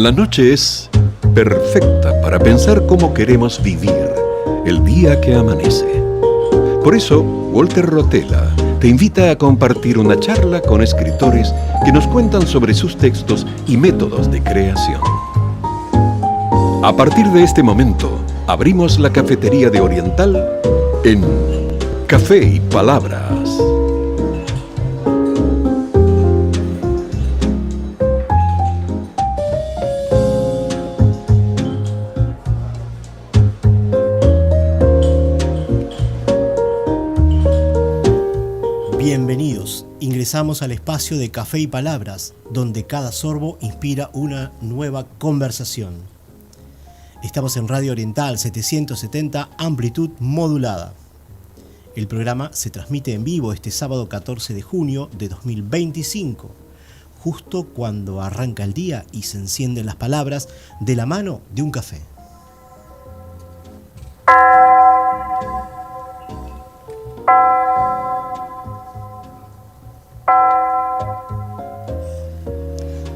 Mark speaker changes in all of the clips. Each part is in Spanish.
Speaker 1: La noche es perfecta para pensar cómo queremos vivir el día que amanece. Por eso, Walter Rotella te invita a compartir una charla con escritores que nos cuentan sobre sus textos y métodos de creación. A partir de este momento, abrimos la cafetería de Oriental en Café y Palabras.
Speaker 2: Bienvenidos, ingresamos al espacio de Café y Palabras, donde cada sorbo inspira una nueva conversación. Estamos en Radio Oriental 770, amplitud modulada. El programa se transmite en vivo este sábado 14 de junio de 2025, justo cuando arranca el día y se encienden las palabras de la mano de un café.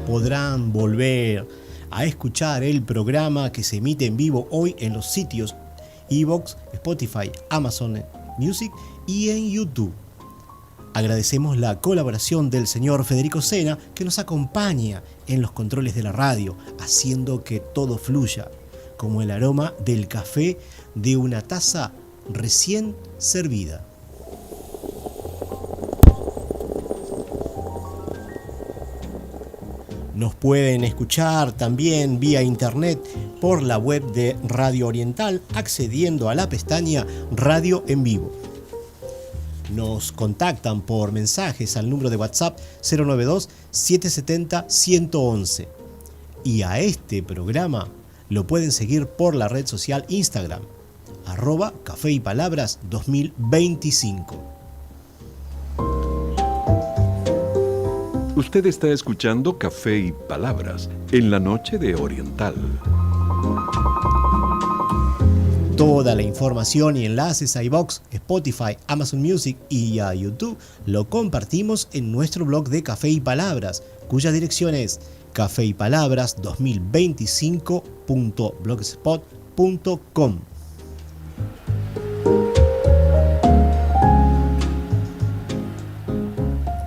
Speaker 2: Podrán volver a escuchar el programa que se emite en vivo hoy en los sitios iVoox, Spotify, Amazon Music y en YouTube. Agradecemos la colaboración del señor Federico Sena, que nos acompaña en los controles de la radio, haciendo que todo fluya, como el aroma del café de una taza recién servida. Nos pueden escuchar también vía internet por la web de Radio Oriental, accediendo a la pestaña Radio en Vivo. Nos contactan por mensajes al número de WhatsApp 092-770-111. Y a este programa lo pueden seguir por la red social Instagram, @Café y Palabras 2025.
Speaker 1: Usted está escuchando Café y Palabras en la noche de Oriental.
Speaker 2: Toda la información y enlaces a iVoox, Spotify, Amazon Music y a YouTube lo compartimos en nuestro blog de Café y Palabras, cuya dirección es cafeypalabras2025.blogspot.com.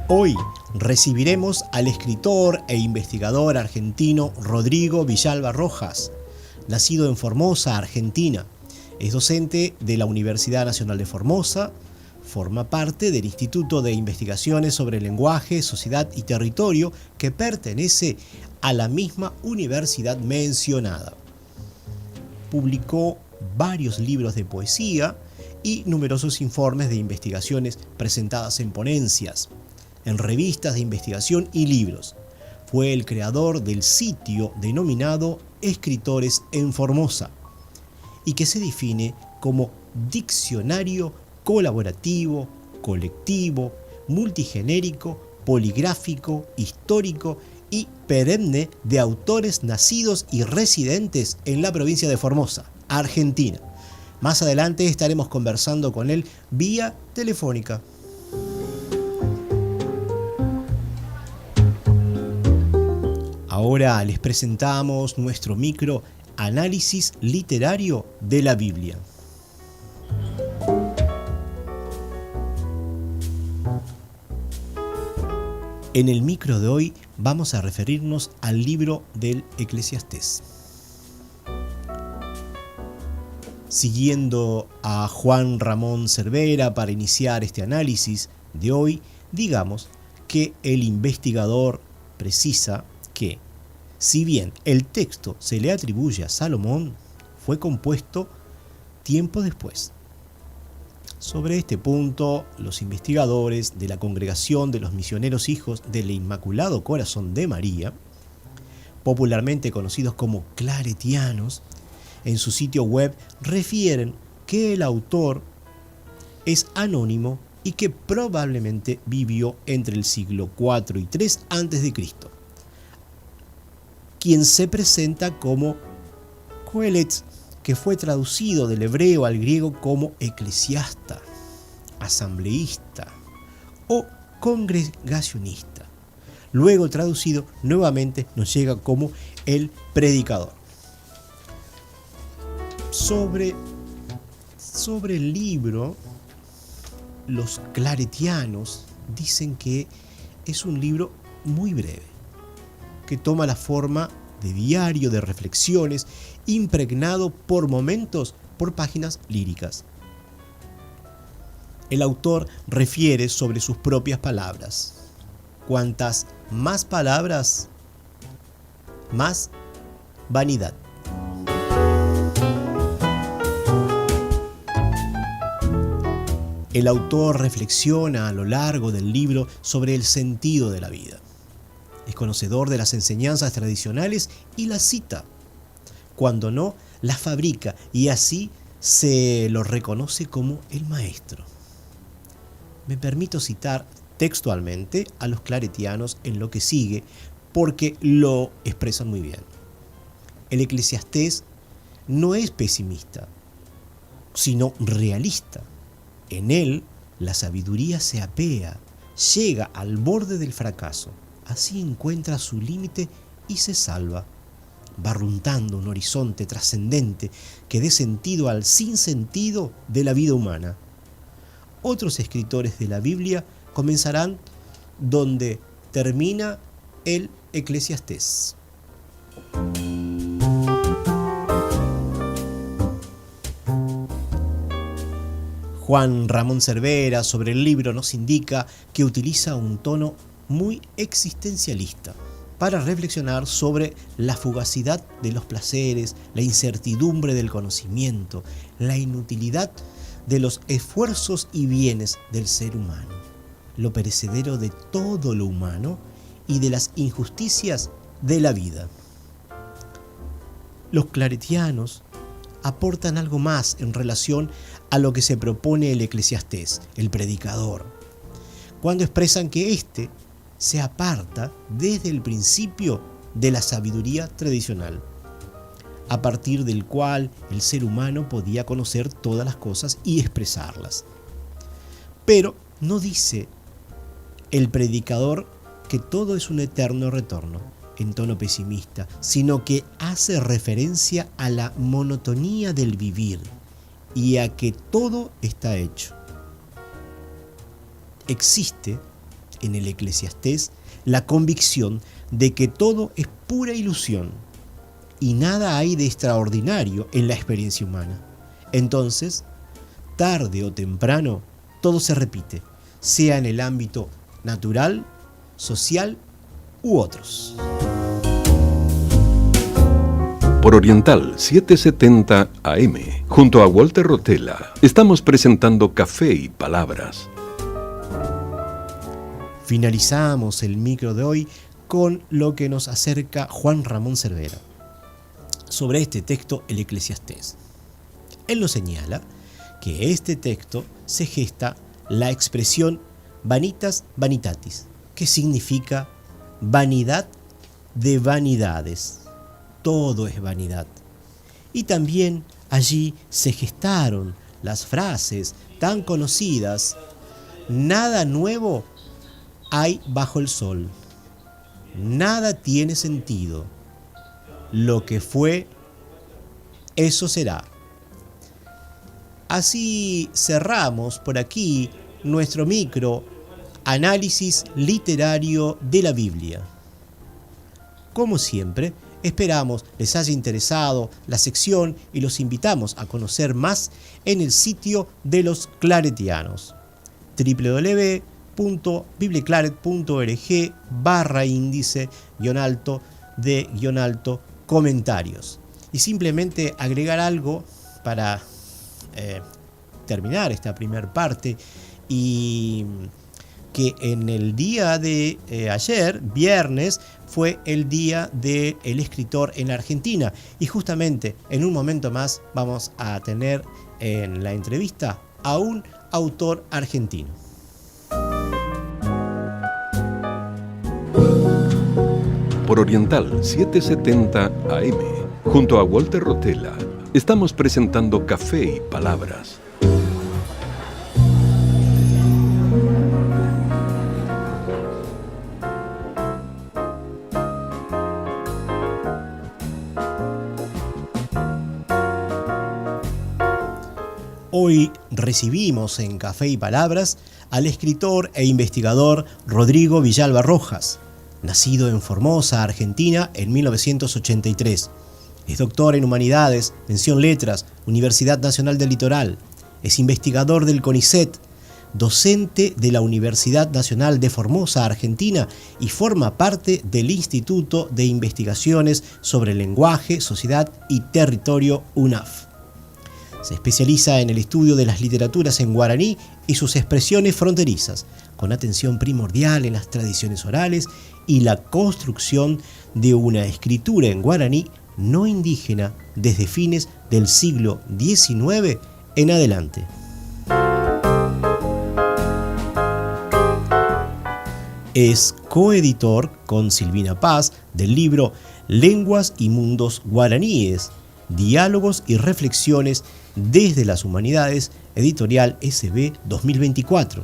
Speaker 2: Hoy recibiremos al escritor e investigador argentino Rodrigo Villalba Rojas, nacido en Formosa, Argentina. Es docente de la Universidad Nacional de Formosa, forma parte del Instituto de Investigaciones sobre Lenguaje, Sociedad y Territorio, que pertenece a la misma universidad mencionada. Publicó varios libros de poesía y numerosos informes de investigaciones presentadas en ponencias, en revistas de investigación y libros. Fue el creador del sitio denominado Escritores en Formosa, y que se define como diccionario colaborativo, colectivo, multigenérico, poligráfico, histórico y perenne de autores nacidos y residentes en la provincia de Formosa, Argentina. Más adelante estaremos conversando con él vía telefónica. Ahora les presentamos nuestro micro análisis literario de la Biblia. En el micro de hoy vamos a referirnos al libro del Eclesiastés. Siguiendo a Juan Ramón Cervera para iniciar este análisis de hoy, digamos que el investigador precisa que, si bien el texto se le atribuye a Salomón, fue compuesto tiempo después. Sobre este punto, los investigadores de la Congregación de los Misioneros Hijos del Inmaculado Corazón de María, popularmente conocidos como claretianos, en su sitio web refieren que el autor es anónimo y que probablemente vivió entre el siglo IV y III a.C., quien se presenta como Coelet, que fue traducido del hebreo al griego como eclesiasta, asambleísta o congregacionista. Luego traducido nuevamente nos llega como el predicador. Sobre el libro, los claretianos dicen que es un libro muy breve, que toma la forma de diario de reflexiones, impregnado por momentos por páginas líricas. El autor refiere sobre sus propias palabras. Cuantas más palabras, más vanidad. El autor reflexiona a lo largo del libro sobre el sentido de la vida. Es conocedor de las enseñanzas tradicionales y las cita. Cuando no, las fabrica y así se lo reconoce como el maestro. Me permito citar textualmente a los claretianos en lo que sigue porque lo expresan muy bien. El Eclesiastés no es pesimista, sino realista. En él, la sabiduría se apea, llega al borde del fracaso. Así encuentra su límite y se salva, barruntando un horizonte trascendente que dé sentido al sinsentido de la vida humana. Otros escritores de la Biblia comenzarán donde termina el Eclesiastés. Juan Ramón Cervera sobre el libro nos indica que utiliza un tono muy existencialista para reflexionar sobre la fugacidad de los placeres, la incertidumbre del conocimiento, la inutilidad de los esfuerzos y bienes del ser humano, lo perecedero de todo lo humano y de las injusticias de la vida. Los claretianos aportan algo más en relación a lo que se propone el Eclesiastés, el predicador, cuando expresan que éste se aparta desde el principio de la sabiduría tradicional, a partir del cual el ser humano podía conocer todas las cosas y expresarlas. Pero no dice el predicador que todo es un eterno retorno en tono pesimista, sino que hace referencia a la monotonía del vivir y a que todo está hecho. Existe en el Eclesiastés la convicción de que todo es pura ilusión y nada hay de extraordinario en la experiencia humana. Entonces, tarde o temprano, todo se repite, sea en el ámbito natural, social u otros.
Speaker 1: Por Oriental 770 AM, junto a Walter Rotella, estamos presentando Café y Palabras.
Speaker 2: Finalizamos el micro de hoy con lo que nos acerca Juan Ramón Cervera sobre este texto, el Eclesiastés. Él nos señala que este texto se gesta la expresión vanitas vanitatis, que significa vanidad de vanidades. Todo es vanidad. Y también allí se gestaron las frases tan conocidas: nada nuevo hay bajo el sol, nada tiene sentido, lo que fue, eso será. Así cerramos por aquí nuestro micro análisis literario de la Biblia. Como siempre, esperamos les haya interesado la sección y los invitamos a conocer más en el sitio de los claretianos, www.bibliclaret.org/índice-de-comentarios. Y simplemente agregar algo para terminar esta primera parte, y que en el día de ayer, viernes, fue el día del escritor en la Argentina, y justamente en un momento más vamos a tener en la entrevista a un autor argentino.
Speaker 1: Por Oriental 770 AM, junto a Walter Rotella, estamos presentando Café y Palabras.
Speaker 2: Hoy recibimos en Café y Palabras al escritor e investigador Rodrigo Villalba Rojas, nacido en Formosa, Argentina, en 1983. Es doctor en Humanidades, mención Letras, Universidad Nacional del Litoral. Es investigador del CONICET, docente de la Universidad Nacional de Formosa, Argentina, y forma parte del Instituto de Investigaciones sobre Lenguaje, Sociedad y Territorio UNAF. Se especializa en el estudio de las literaturas en guaraní y sus expresiones fronterizas, con atención primordial en las tradiciones orales y la construcción de una escritura en guaraní no indígena desde fines del siglo XIX en adelante. Es coeditor con Silvina Paz del libro Lenguas y Mundos Guaraníes, Diálogos y Reflexiones desde las Humanidades, editorial SB 2024.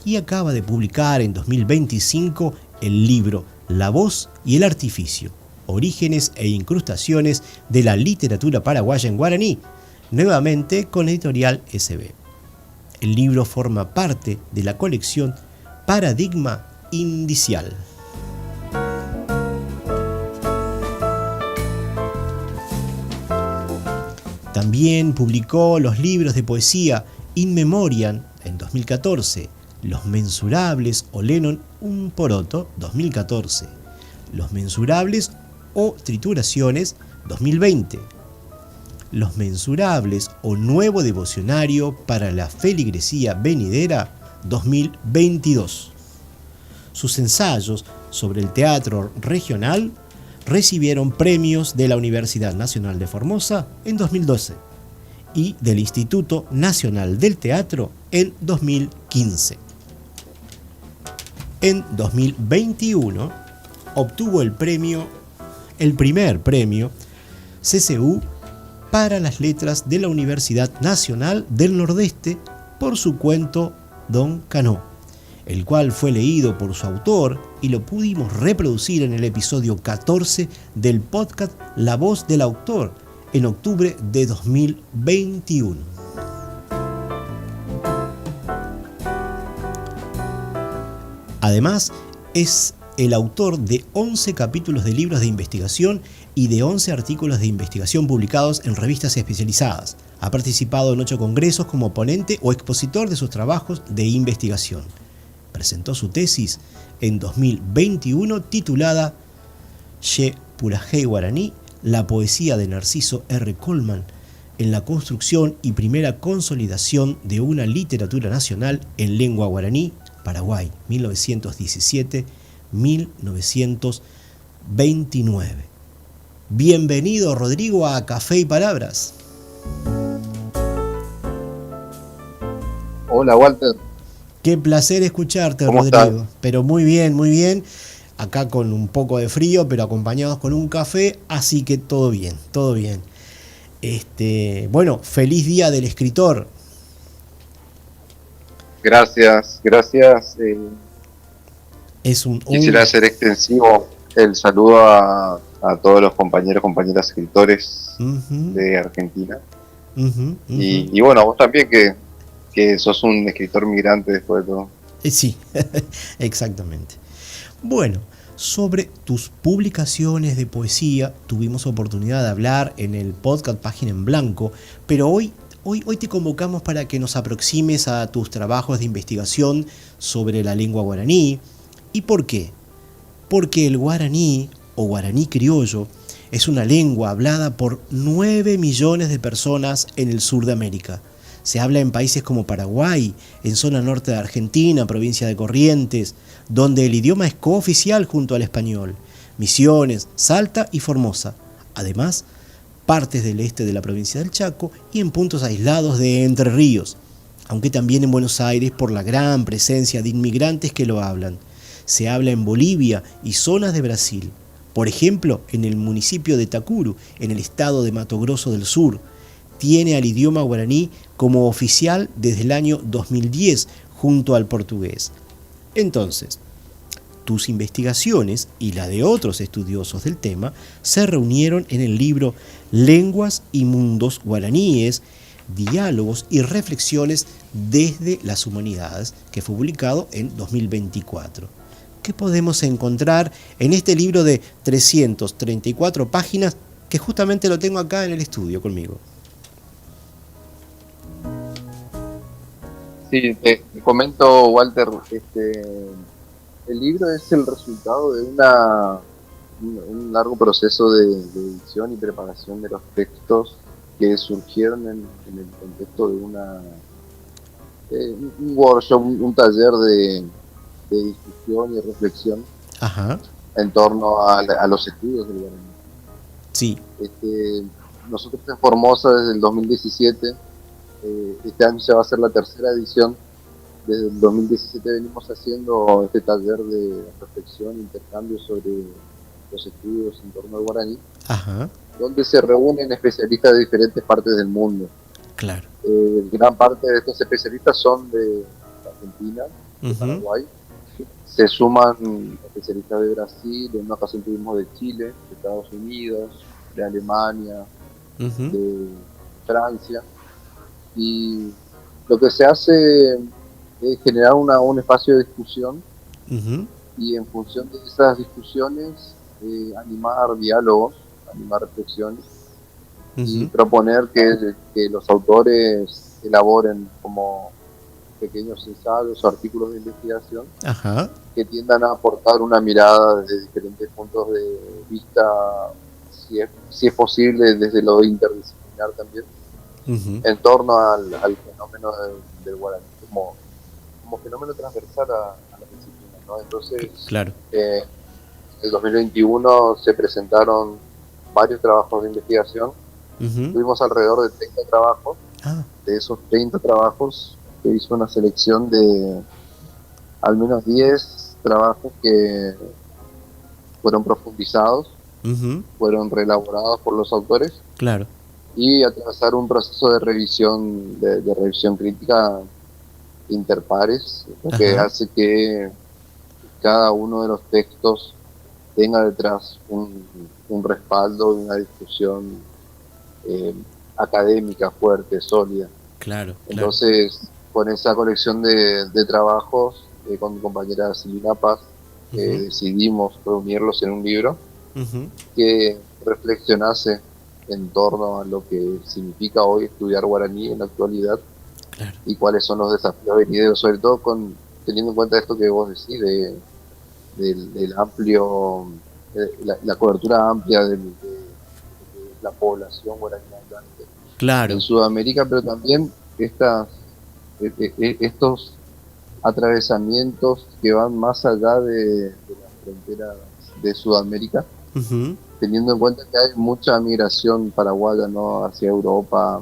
Speaker 2: Y acaba de publicar en 2025 el libro La voz y el artificio, orígenes e incrustaciones de la literatura paraguaya en guaraní, nuevamente con editorial SB. El libro forma parte de la colección Paradigma Indicial. También publicó los libros de poesía In Memoriam en 2014, Los Mensurables o Lennon un Poroto 2014, Los Mensurables o Trituraciones 2020, Los Mensurables o Nuevo Devocionario para la Feligresía Venidera 2022. Sus ensayos sobre el teatro regional recibieron premios de la Universidad Nacional de Formosa en 2012 y del Instituto Nacional del Teatro en 2015. En 2021 obtuvo el primer premio CCU para las letras de la Universidad Nacional del Nordeste por su cuento Don Cano, el cual fue leído por su autor y lo pudimos reproducir en el episodio 14 del podcast La voz del autor en octubre de 2021. Además, es el autor de 11 capítulos de libros de investigación y de 11 artículos de investigación publicados en revistas especializadas. Ha participado en 8 congresos como ponente o expositor de sus trabajos de investigación. Presentó su tesis en 2021 titulada Ye Purajey Guaraní, la poesía de Narciso R. Coleman en la construcción y primera consolidación de una literatura nacional en lengua guaraní, Paraguay, 1917-1929. Bienvenido, Rodrigo, a Café y Palabras.
Speaker 3: Hola, Walter.
Speaker 2: Qué placer escucharte,
Speaker 3: ¿Cómo
Speaker 2: Rodrigo.
Speaker 3: estás?
Speaker 2: Pero muy bien, muy bien. Acá con un poco de frío, pero acompañados con un café, así que todo bien, todo bien. Bueno, feliz día del escritor.
Speaker 3: Gracias. Quisiera hacer extensivo el saludo a todos los compañeras escritores de Argentina. Y bueno, vos también que sos un escritor migrante después de todo.
Speaker 2: Sí, exactamente. Bueno, sobre tus publicaciones de poesía tuvimos oportunidad de hablar en el podcast Página en Blanco, pero hoy te convocamos para que nos aproximes a tus trabajos de investigación sobre la lengua guaraní. ¿Y por qué? Porque el guaraní o guaraní criollo es una lengua hablada por 9 millones de personas en el sur de América. Se habla en países como Paraguay, en zona norte de Argentina, provincia de Corrientes, donde el idioma es cooficial junto al español, Misiones, Salta y Formosa. Además, partes del este de la provincia del Chaco y en puntos aislados de Entre Ríos, aunque también en Buenos Aires por la gran presencia de inmigrantes que lo hablan. Se habla en Bolivia y zonas de Brasil, por ejemplo, en el municipio de Tacuru, en el estado de Mato Grosso del Sur. Tiene al idioma guaraní como oficial desde el año 2010 junto al portugués. Entonces, tus investigaciones y la de otros estudiosos del tema se reunieron en el libro Lenguas y Mundos Guaraníes, Diálogos y reflexiones desde las humanidades, que fue publicado en 2024. ¿Qué podemos encontrar en este libro de 334 páginas, que justamente lo tengo acá en el estudio conmigo?
Speaker 3: Sí, te comento, Walter, el libro es el resultado de un largo proceso de edición y preparación de los textos que surgieron en el contexto de un workshop, un taller de discusión y reflexión.
Speaker 2: Ajá.
Speaker 3: En torno a los estudios del guaraní.
Speaker 2: Sí.
Speaker 3: Nosotros en Formosa desde el 2017, este año se va a hacer la tercera edición. Desde el 2017 venimos haciendo este taller de reflexión, intercambio sobre los estudios en torno al guaraní.
Speaker 2: Ajá.
Speaker 3: Donde se reúnen especialistas de diferentes partes del mundo.
Speaker 2: Claro.
Speaker 3: Gran parte de estos especialistas son de Argentina, de Paraguay. Se suman especialistas de Brasil, en una ocasión tuvimos de Chile, de Estados Unidos, de Alemania, de Francia. Y lo que se hace es generar un espacio de discusión y en función de esas discusiones animar diálogos, animar reflexiones y proponer que los autores elaboren como pequeños ensayos o artículos de investigación que tiendan a aportar una mirada desde diferentes puntos de vista, si es posible desde lo interdisciplinar también, en torno al fenómeno del guaraní como fenómeno transversal a la disciplina, ¿no? Entonces,
Speaker 2: claro.
Speaker 3: En el 2021 se presentaron varios trabajos de investigación. Tuvimos alrededor de 30 trabajos. De esos 30 trabajos se hizo una selección de al menos 10 trabajos que fueron profundizados, fueron reelaborados por los autores,
Speaker 2: claro,
Speaker 3: y atravesar un proceso de revisión, de revisión crítica interpares, lo que hace que cada uno de los textos tenga detrás un respaldo y una discusión académica fuerte, sólida.
Speaker 2: Claro.
Speaker 3: Entonces, con esa colección de trabajos, con mi compañera Silvina Paz, decidimos reunirlos en un libro que reflexionase en torno a lo que significa hoy estudiar guaraní en la actualidad, y cuáles son los desafíos venideros, sobre todo teniendo en cuenta esto que vos decís del amplio, la cobertura amplia de la población guaraní hablante en Sudamérica, pero también estos atravesamientos que van más allá de las fronteras de Sudamérica, teniendo en cuenta que hay mucha migración paraguaya, ¿no?, hacia Europa,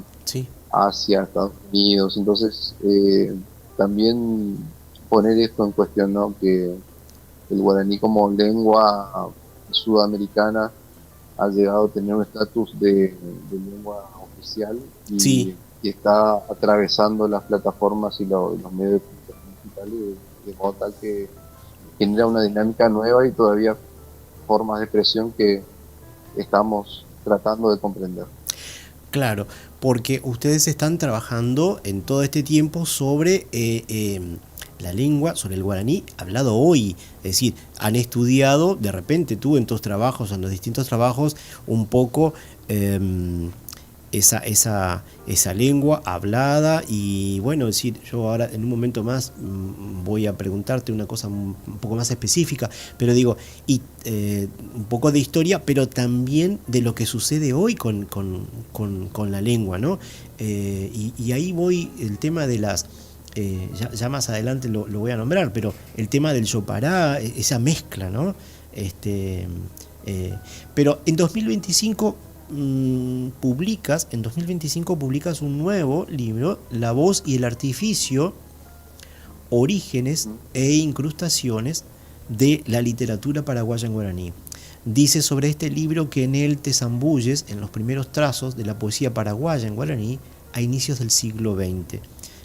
Speaker 3: Asia, Estados Unidos. Entonces también poner esto en cuestión, ¿no?, que el guaraní como lengua sudamericana ha llegado a tener un estatus de lengua oficial y está atravesando las plataformas y los medios digitales de modo tal que genera una dinámica nueva y todavía formas de expresión que estamos tratando de comprender.
Speaker 2: Claro, porque ustedes están trabajando en todo este tiempo sobre la lengua, sobre el guaraní hablado hoy. Es decir, han estudiado, de repente tú en tus trabajos, en los distintos trabajos, un poco esa lengua hablada. Y bueno, es decir, yo ahora en un momento más voy a preguntarte una cosa un poco más específica, pero digo, un poco de historia, pero también de lo que sucede hoy con la lengua, ¿no? Y ahí voy, el tema de las... ya más adelante lo voy a nombrar, pero el tema del yopará, esa mezcla, ¿no? Pero en 2025 publicas un nuevo libro, La voz y el artificio, orígenes e incrustaciones de la literatura paraguaya en guaraní. Dice sobre este libro que en él te zambulles en los primeros trazos de la poesía paraguaya en guaraní a inicios del siglo XX.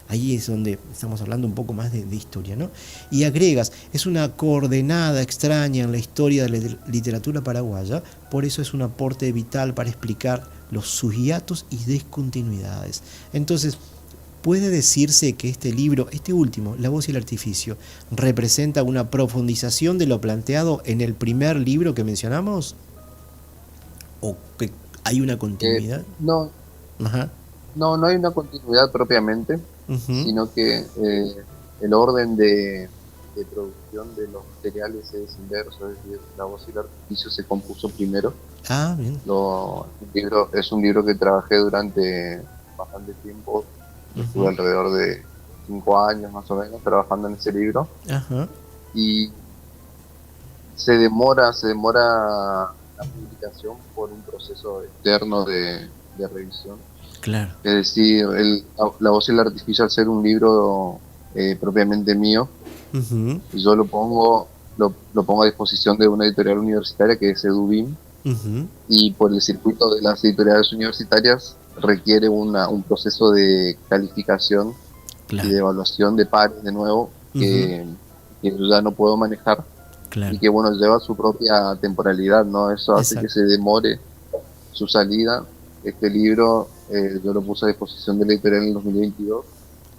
Speaker 2: Ahí es donde estamos hablando un poco más de historia, ¿no? Y agregas, es una coordenada extraña en la historia de la literatura paraguaya, por eso es un aporte vital para explicar sus hiatos y discontinuidades. Entonces, ¿puede decirse que este libro, este último, La voz y el artificio, representa una profundización de lo planteado en el primer libro que mencionamos? ¿O que hay una continuidad?
Speaker 3: No,
Speaker 2: Ajá.
Speaker 3: no hay una continuidad propiamente, sino que el orden de producción de los materiales es inverso, es decir, La voz y el artificio se compuso primero.
Speaker 2: Ah, bien.
Speaker 3: Es un libro que trabajé durante bastante tiempo, estuve alrededor de 5 años más o menos trabajando en ese libro.
Speaker 2: Ajá.
Speaker 3: Y se demora la publicación por un proceso externo de revisión.
Speaker 2: Claro.
Speaker 3: Es decir, La voz y el artificio, al ser un libro propiamente mío, yo lo pongo a disposición de una editorial universitaria que es EduBIM, y por el circuito de las editoriales universitarias requiere un proceso de calificación y de evaluación de pares de nuevo, que yo ya no puedo manejar. Claro. Y que bueno, lleva su propia temporalidad, ¿no? Eso hace que se demore su salida. Este libro yo lo puse a disposición de la editorial en el 2022.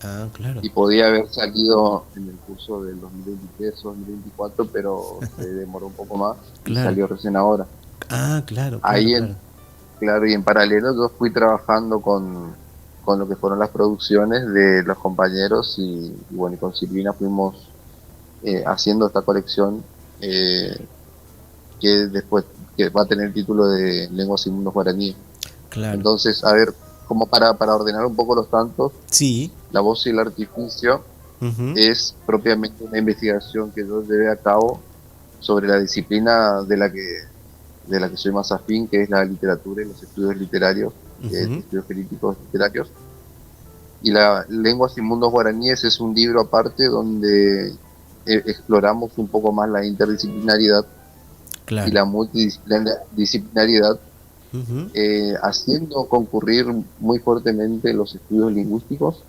Speaker 2: Ah, claro.
Speaker 3: Y podía haber salido en el curso del 2023 o 2024, pero se demoró un poco más. Claro. Y salió recién ahora.
Speaker 2: Ah, claro.
Speaker 3: Ahí y en paralelo yo fui trabajando con lo que fueron las producciones de los compañeros y bueno, y con Silvina fuimos haciendo esta colección que después que va a tener el título de Lenguas y Mundos Guaraníes. Claro. Entonces, a ver, como para ordenar un poco los tantos,
Speaker 2: sí.
Speaker 3: La voz y el artificio es propiamente una investigación que yo llevé a cabo sobre la disciplina de la que soy más afín, que es la literatura y los estudios literarios, estudios críticos literarios. Y la Lenguas y Mundos Guaraníes es un libro aparte donde exploramos un poco más la interdisciplinaridad y la multidisciplinariedad, haciendo concurrir muy fuertemente los estudios lingüísticos,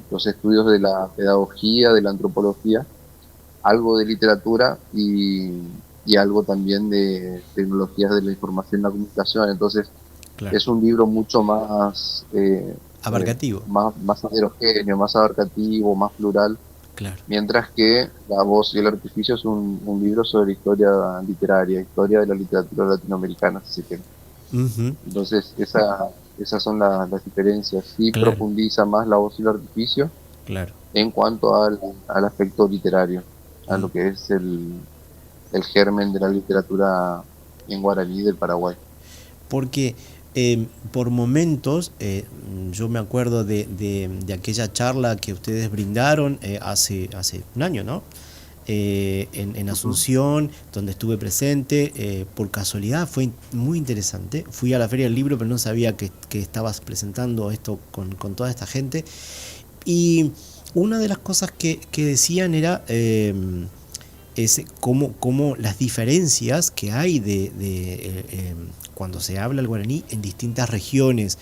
Speaker 3: los estudios de la pedagogía, de la antropología, algo de literatura y algo también de tecnologías de la información y la comunicación. Entonces, es un libro mucho más
Speaker 2: abarcativo,
Speaker 3: más heterogéneo, más abarcativo, más plural.
Speaker 2: Claro.
Speaker 3: Mientras que La voz y el artificio es un libro sobre historia literaria, historia de la literatura latinoamericana, si se quiere. Entonces, esas son las diferencias. Sí, profundiza más La voz y el artificio en cuanto al aspecto literario, a lo que es el germen de la literatura en guaraní del Paraguay.
Speaker 2: Porque por momentos, yo me acuerdo de aquella charla que ustedes brindaron hace un año, ¿no? En Asunción, donde estuve presente, por casualidad, fue muy interesante. Fui a la Feria del Libro, pero no sabía que estabas presentando esto con toda esta gente. Y una de las cosas que decían era es cómo las diferencias que hay cuando se habla el guaraní en distintas regiones,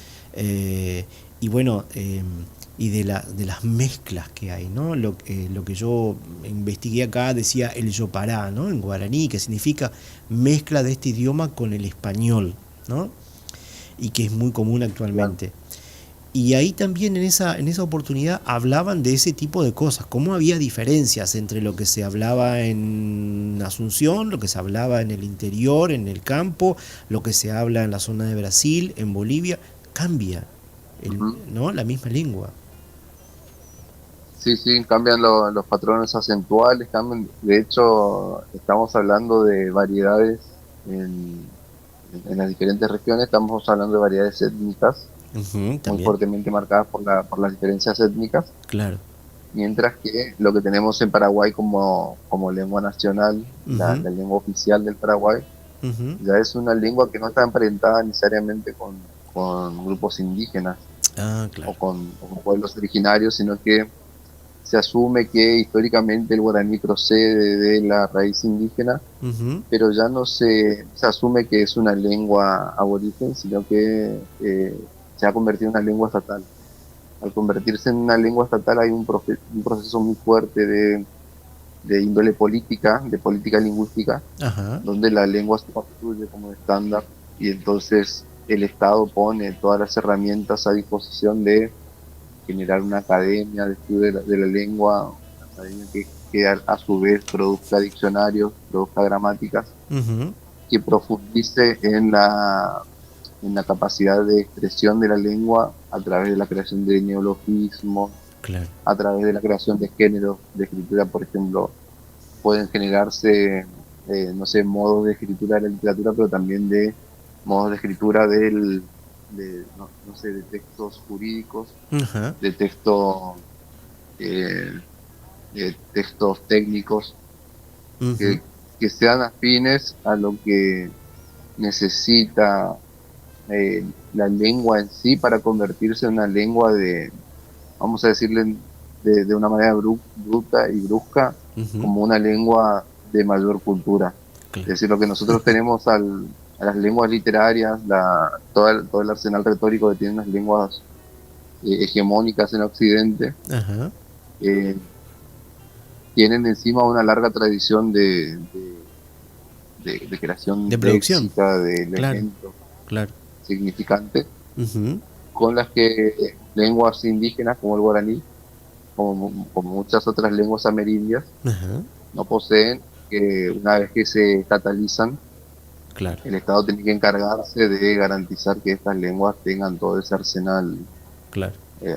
Speaker 2: y bueno, y de las mezclas que hay, ¿no? Lo que yo investigué acá decía el yopará, ¿no? En guaraní, que significa mezcla de este idioma con el español, ¿no? Y que es muy común actualmente. Y ahí también en esa oportunidad hablaban de ese tipo de cosas, cómo había diferencias entre lo que se hablaba en Asunción, lo que se hablaba en el interior, en el campo, lo que se habla en la zona de Brasil, en Bolivia, cambia, ¿no? La misma lengua.
Speaker 3: Sí, cambian los patrones acentuales, cambian. De hecho, estamos hablando de variedades en las diferentes regiones, estamos hablando de variedades étnicas, muy fuertemente marcadas por las diferencias étnicas.
Speaker 2: Claro.
Speaker 3: Mientras que lo que tenemos en Paraguay como lengua nacional, la lengua oficial del Paraguay, ya es una lengua que no está emparentada necesariamente con grupos indígenas o con pueblos originarios, sino que se asume que históricamente el guaraní procede de la raíz indígena, pero ya no se asume que es una lengua aborigen, sino que se ha convertido en una lengua estatal. al convertirse en una lengua estatal hay un proceso muy fuerte de índole política, de política lingüística,
Speaker 2: Ajá.
Speaker 3: donde la lengua se constituye como estándar y entonces el Estado pone todas las herramientas a disposición de generar una academia de estudio de la lengua, una academia que a su vez produzca diccionarios, produzca gramáticas,
Speaker 2: Uh-huh.
Speaker 3: que profundice en la capacidad de expresión de la lengua a través de la creación de neologismos,
Speaker 2: Claro.
Speaker 3: a través de la creación de géneros de escritura, por ejemplo, pueden generarse, no sé, modos de escritura de la literatura, pero también de modos de escritura no sé, de textos jurídicos,
Speaker 2: Ajá.
Speaker 3: de eh, de textos técnicos
Speaker 2: Uh-huh.
Speaker 3: que, que sean afines a lo que necesita la lengua en sí para convertirse en una lengua vamos a decirle de una manera bruta y brusca,
Speaker 2: Uh-huh.
Speaker 3: como una lengua de mayor cultura. Es
Speaker 2: Claro.
Speaker 3: decir, lo que nosotros tenemos a las lenguas literarias, todo el arsenal retórico que tienen las lenguas hegemónicas en Occidente,
Speaker 2: Ajá.
Speaker 3: eh, tienen encima una larga tradición de creación
Speaker 2: De producción.
Speaker 3: léxica, de
Speaker 2: Claro.
Speaker 3: elementos
Speaker 2: Claro.
Speaker 3: significantes,
Speaker 2: Uh-huh.
Speaker 3: con las que lenguas indígenas como el guaraní, como muchas otras lenguas amerindias,
Speaker 2: Ajá.
Speaker 3: no poseen, que una vez que se catalizan,
Speaker 2: Claro.
Speaker 3: el Estado tiene que encargarse de garantizar que estas lenguas tengan todo ese arsenal,
Speaker 2: Claro.
Speaker 3: eh,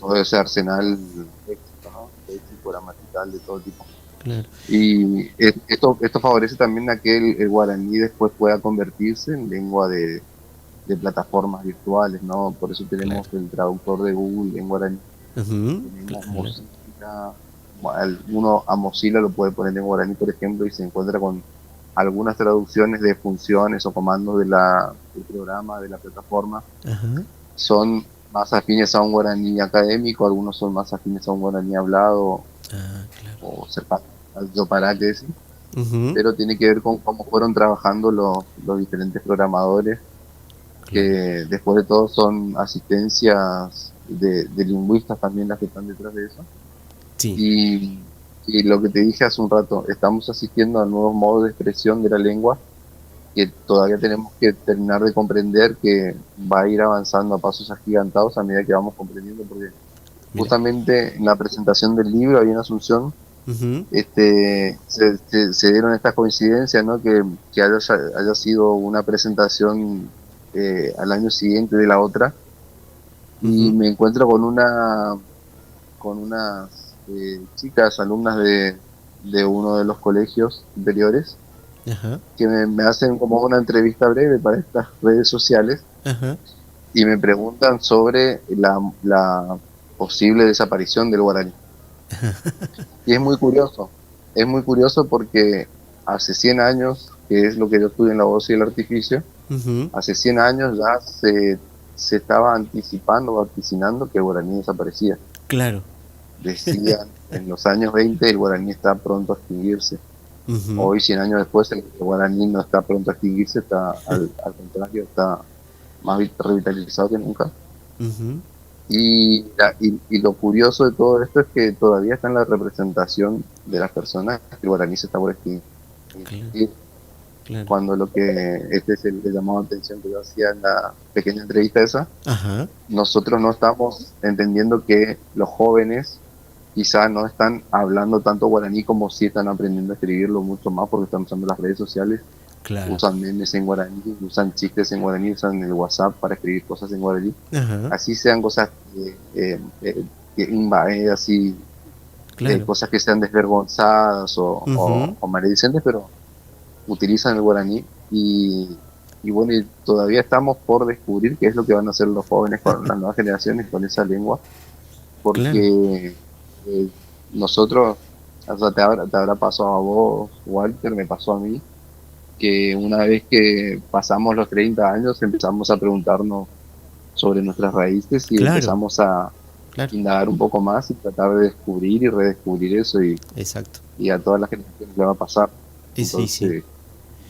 Speaker 3: todo ese arsenal léxico, ¿no? Léxico, gramatical, de todo tipo.
Speaker 2: Claro.
Speaker 3: Y esto favorece también a que el guaraní después pueda convertirse en lengua de plataformas virtuales, ¿no? Por eso tenemos el traductor de Google en guaraní.
Speaker 2: Uh-huh.
Speaker 3: Tenemos
Speaker 2: Claro.
Speaker 3: Mozilla, uno a Mozilla lo puede poner en guaraní, por ejemplo, y se encuentra con algunas traducciones de funciones o comandos del programa, de la plataforma,
Speaker 2: Ajá.
Speaker 3: son más afines a un guaraní académico, algunos son más afines a un guaraní hablado
Speaker 2: Ah, claro.
Speaker 3: o cercano al yopará, sí,
Speaker 2: Uh-huh.
Speaker 3: pero tiene que ver con cómo fueron trabajando los diferentes programadores, que
Speaker 2: Claro.
Speaker 3: después de todo son asistencias de lingüistas también las que están detrás de eso.
Speaker 2: Sí.
Speaker 3: Y lo que te dije hace un rato, estamos asistiendo a nuevos modos de expresión de la lengua que todavía tenemos que terminar de comprender, que va a ir avanzando a pasos agigantados a medida que vamos comprendiendo, porque
Speaker 2: Mira.
Speaker 3: justamente en la presentación del libro ahí en Asunción
Speaker 2: Uh-huh.
Speaker 3: se dieron estas coincidencias, ¿no? Que haya sido una presentación al año siguiente de la otra, y
Speaker 2: Uh-huh.
Speaker 3: me encuentro con unas chicas alumnas de uno de los colegios superiores
Speaker 2: Ajá.
Speaker 3: que me hacen como una entrevista breve para estas redes sociales
Speaker 2: Ajá.
Speaker 3: y me preguntan sobre la posible desaparición del guaraní. Y es muy curioso porque hace 100 años, que es lo que yo estudio en la voz y el artificio,
Speaker 2: Uh-huh.
Speaker 3: hace 100 años ya se estaba anticipando, vaticinando que el guaraní desaparecía.
Speaker 2: Claro.
Speaker 3: Decían, en los años 20 el guaraní está pronto a extinguirse.
Speaker 2: Uh-huh.
Speaker 3: Hoy, 100 años después, el guaraní no está pronto a extinguirse, está al contrario, está más revitalizado que nunca.
Speaker 2: Uh-huh.
Speaker 3: Y lo curioso de todo esto es que todavía está en la representación de las personas que el guaraní se está por extinguir.
Speaker 2: Claro. Claro.
Speaker 3: Cuando este es el llamado de atención que yo hacía en la pequeña entrevista esa,
Speaker 2: Ajá.
Speaker 3: nosotros no estamos entendiendo que los jóvenes quizá no están hablando tanto guaraní como sí están aprendiendo a escribirlo mucho más, porque están usando las redes sociales,
Speaker 2: Claro.
Speaker 3: usan memes en guaraní, usan chistes en guaraní, usan el WhatsApp para escribir cosas en guaraní.
Speaker 2: Ajá.
Speaker 3: Así sean cosas así,
Speaker 2: Claro.
Speaker 3: cosas que sean desvergonzadas
Speaker 2: Uh-huh.
Speaker 3: o maledicentes, pero utilizan el guaraní y bueno, y todavía estamos por descubrir qué es lo que van a hacer los jóvenes con las nuevas generaciones con esa lengua, porque nosotros, o sea, te habrá pasado a vos, Walter, me pasó a mí, que una vez que pasamos los 30 años empezamos a preguntarnos sobre nuestras raíces y
Speaker 2: Claro.
Speaker 3: empezamos a
Speaker 2: Claro.
Speaker 3: indagar un poco más y tratar de descubrir y redescubrir eso,
Speaker 2: Exacto.
Speaker 3: y a todas las generaciones le va a pasar.
Speaker 2: Sí,
Speaker 3: Entonces,
Speaker 2: sí.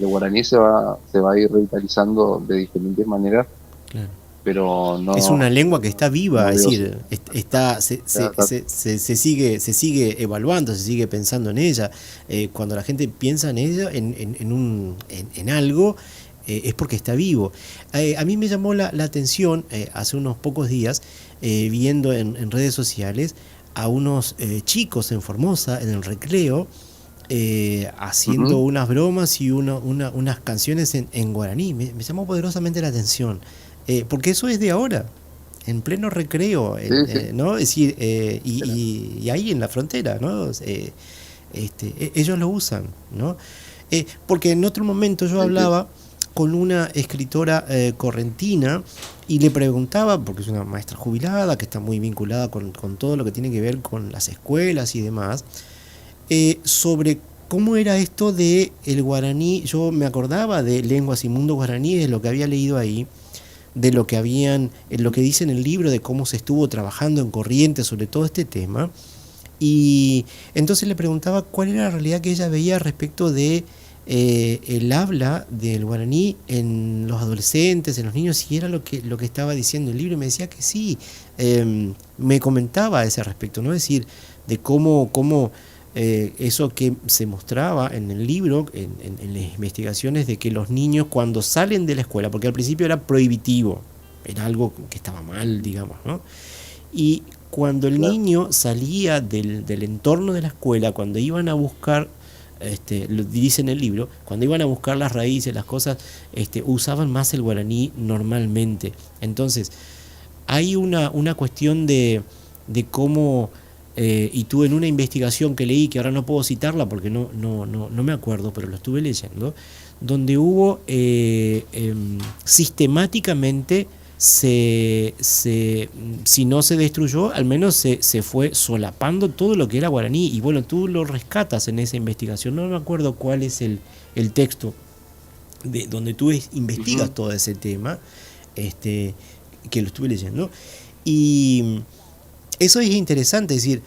Speaker 3: el guaraní se va a ir revitalizando de diferentes maneras,
Speaker 2: Claro.
Speaker 3: pero no...
Speaker 2: Es una lengua que está viva,
Speaker 3: no
Speaker 2: es
Speaker 3: veo
Speaker 2: decir, se sigue evaluando, se sigue pensando en ella. Cuando la gente piensa en ella, en algo, es porque está vivo. A mí me llamó la atención hace unos pocos días, viendo en redes sociales a unos chicos en Formosa, en el recreo, haciendo unas bromas y unas canciones en guaraní. Me llamó poderosamente la atención, porque eso es de ahora, en pleno recreo, ¿no? Es decir, y ahí en la frontera, ¿no? Ellos lo usan, ¿no? Porque en otro momento yo hablaba con una escritora correntina y le preguntaba, porque es una maestra jubilada que está muy vinculada con todo lo que tiene que ver con las escuelas y demás, sobre cómo era esto de el guaraní. Yo me acordaba de Lenguas y Mundo Guaraní, de lo que había leído ahí, de lo que lo que dice en el libro, de cómo se estuvo trabajando en Corrientes sobre todo este tema. Y entonces le preguntaba cuál era la realidad que ella veía respecto de el habla del guaraní en los adolescentes, en los niños, si era lo que estaba diciendo el libro, y me decía que sí. Me comentaba a ese respecto, ¿no? Es decir, de cómo eso que se mostraba en el libro, en las investigaciones, de que los niños cuando salen de la escuela, porque al principio era prohibitivo, era algo que estaba mal, digamos, ¿no? Y cuando el niño salía del entorno de la escuela, cuando iban a buscar, lo dice en el libro, cuando iban a buscar las raíces, las cosas, usaban más el guaraní normalmente. Entonces, hay una cuestión de cómo, y tuve en una investigación que leí, que ahora no puedo citarla porque no me acuerdo, pero lo estuve leyendo, donde hubo sistemáticamente, si no se destruyó, al menos se fue solapando todo lo que era guaraní. Y bueno, tú lo rescatas en esa investigación, no me acuerdo cuál es el texto donde tú investigas todo ese tema, que lo estuve leyendo. Y eso es interesante, es decir,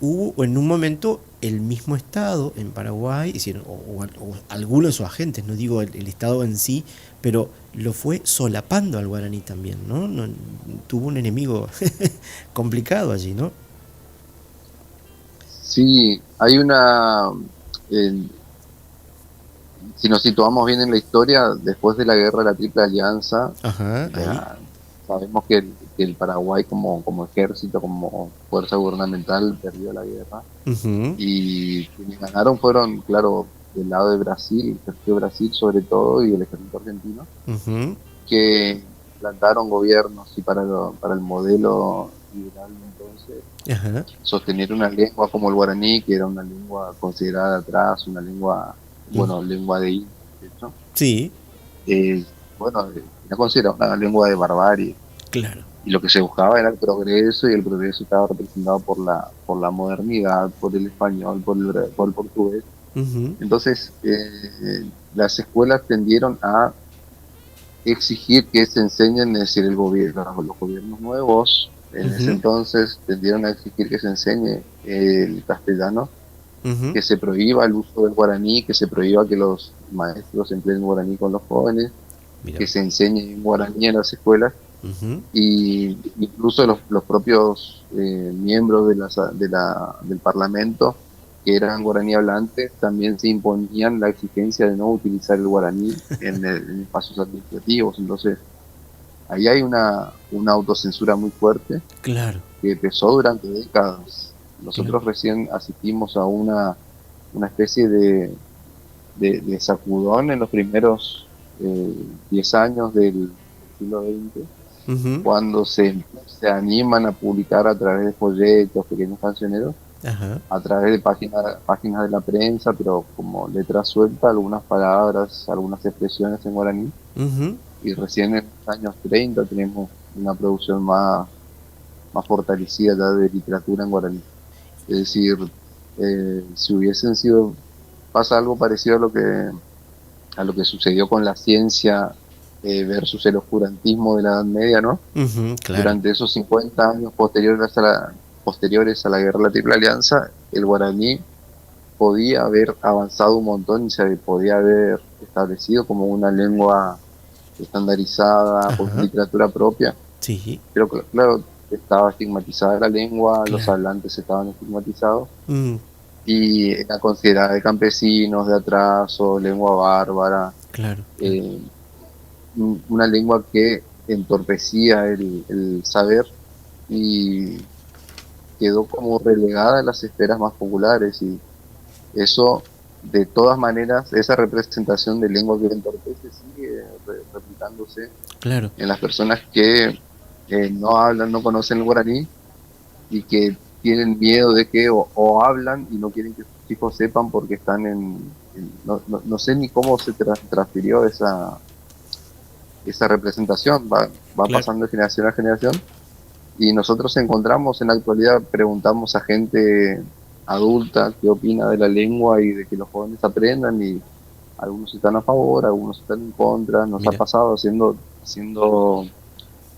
Speaker 2: hubo en un momento el mismo Estado en Paraguay, es decir, o algunos de sus agentes, no digo el Estado en sí, pero lo fue solapando al guaraní también, ¿no? Tuvo un enemigo complicado allí, ¿no?
Speaker 3: Sí, hay si nos situamos bien en la historia, después de la guerra de la Triple Alianza, sabemos que el Paraguay como ejército, como fuerza gubernamental, perdió la guerra. Y quienes ganaron fueron, claro, del lado de Brasil, el ejército de Brasil sobre todo, y el ejército argentino, que plantaron gobiernos, y para el modelo liberal entonces, sostener una lengua como el guaraní, que era una lengua considerada atrás, una lengua, lengua de hecho,
Speaker 2: sí,
Speaker 3: era considerada una lengua de barbarie.
Speaker 2: Claro.
Speaker 3: Y lo que se buscaba era el progreso, y el progreso estaba representado por la modernidad, por el español, por el portugués. Entonces, las escuelas tendieron a exigir que se enseñen, es decir, los gobiernos nuevos en ese entonces tendieron a exigir que se enseñe el castellano, que se prohíba el uso del guaraní, que se prohíba que los maestros empleen guaraní con los jóvenes, que se enseñe en guaraní en las escuelas. Y incluso los propios miembros del Parlamento, que eran guaraní hablantes, también se imponían la exigencia de no utilizar el guaraní en espacios administrativos. Entonces, ahí hay una autocensura muy fuerte,
Speaker 2: claro,
Speaker 3: que empezó durante décadas. Nosotros recién asistimos a una especie de sacudón en los primeros 10 años del siglo XX, cuando se animan a publicar a través de folletos, pequeños cancioneros, a través de páginas de la prensa, pero como letra suelta, algunas palabras, algunas expresiones en guaraní. Y recién en los años 30 tenemos una producción más fortalecida ya de literatura en guaraní. Es decir, si hubiesen sido, pasa algo parecido a lo que sucedió con la ciencia versus el oscurantismo de la Edad Media, ¿no? Claro. Durante esos 50 años posteriores a la guerra de la Triple Alianza, el guaraní podía haber avanzado un montón y se podía haber establecido como una lengua estandarizada, por literatura propia.
Speaker 2: Sí.
Speaker 3: Pero claro, estaba estigmatizada la lengua, los hablantes estaban estigmatizados, y era considerada de campesinos, de atraso, lengua bárbara,
Speaker 2: Claro.
Speaker 3: una lengua que entorpecía el saber y quedó como relegada a las esferas más populares, y eso, de todas maneras, esa representación de lengua que entorpece sigue replicándose en las personas que no hablan, no conocen el guaraní, y que tienen miedo de que o hablan y no quieren que sus hijos sepan porque están no sé ni cómo se transfirió esa representación, va pasando de generación a generación, y nosotros encontramos en la actualidad, preguntamos a gente adulta qué opina de la lengua y de que los jóvenes aprendan, y algunos están a favor, algunos están en contra. Nos ha pasado haciendo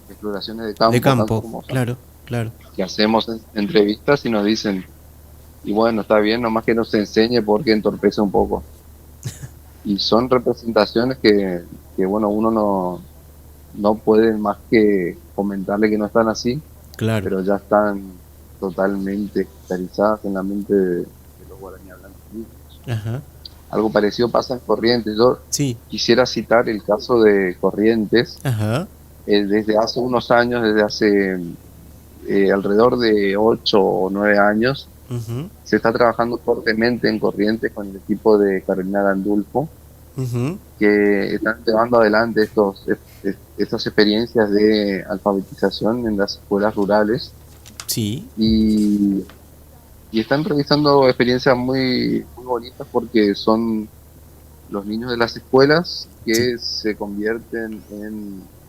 Speaker 3: exploraciones de campo,
Speaker 2: claro,
Speaker 3: que hacemos entrevistas y nos dicen, y bueno, está bien, nomás que nos enseñe porque entorpece un poco. Y son representaciones que bueno, uno no puede más que comentarle que no están así, pero ya están totalmente cristalizadas en la mente de los guaraní hablantes. Algo parecido pasa en Corrientes. Yo quisiera citar el caso de Corrientes. Desde hace unos años, desde hace alrededor de 8 o 9 años, se está trabajando fuertemente en Corrientes con el equipo de Carolina Gandulfo, que están llevando adelante estas experiencias de alfabetización en las escuelas rurales. Y están realizando experiencias muy, muy bonitas, porque son los niños de las escuelas que se convierten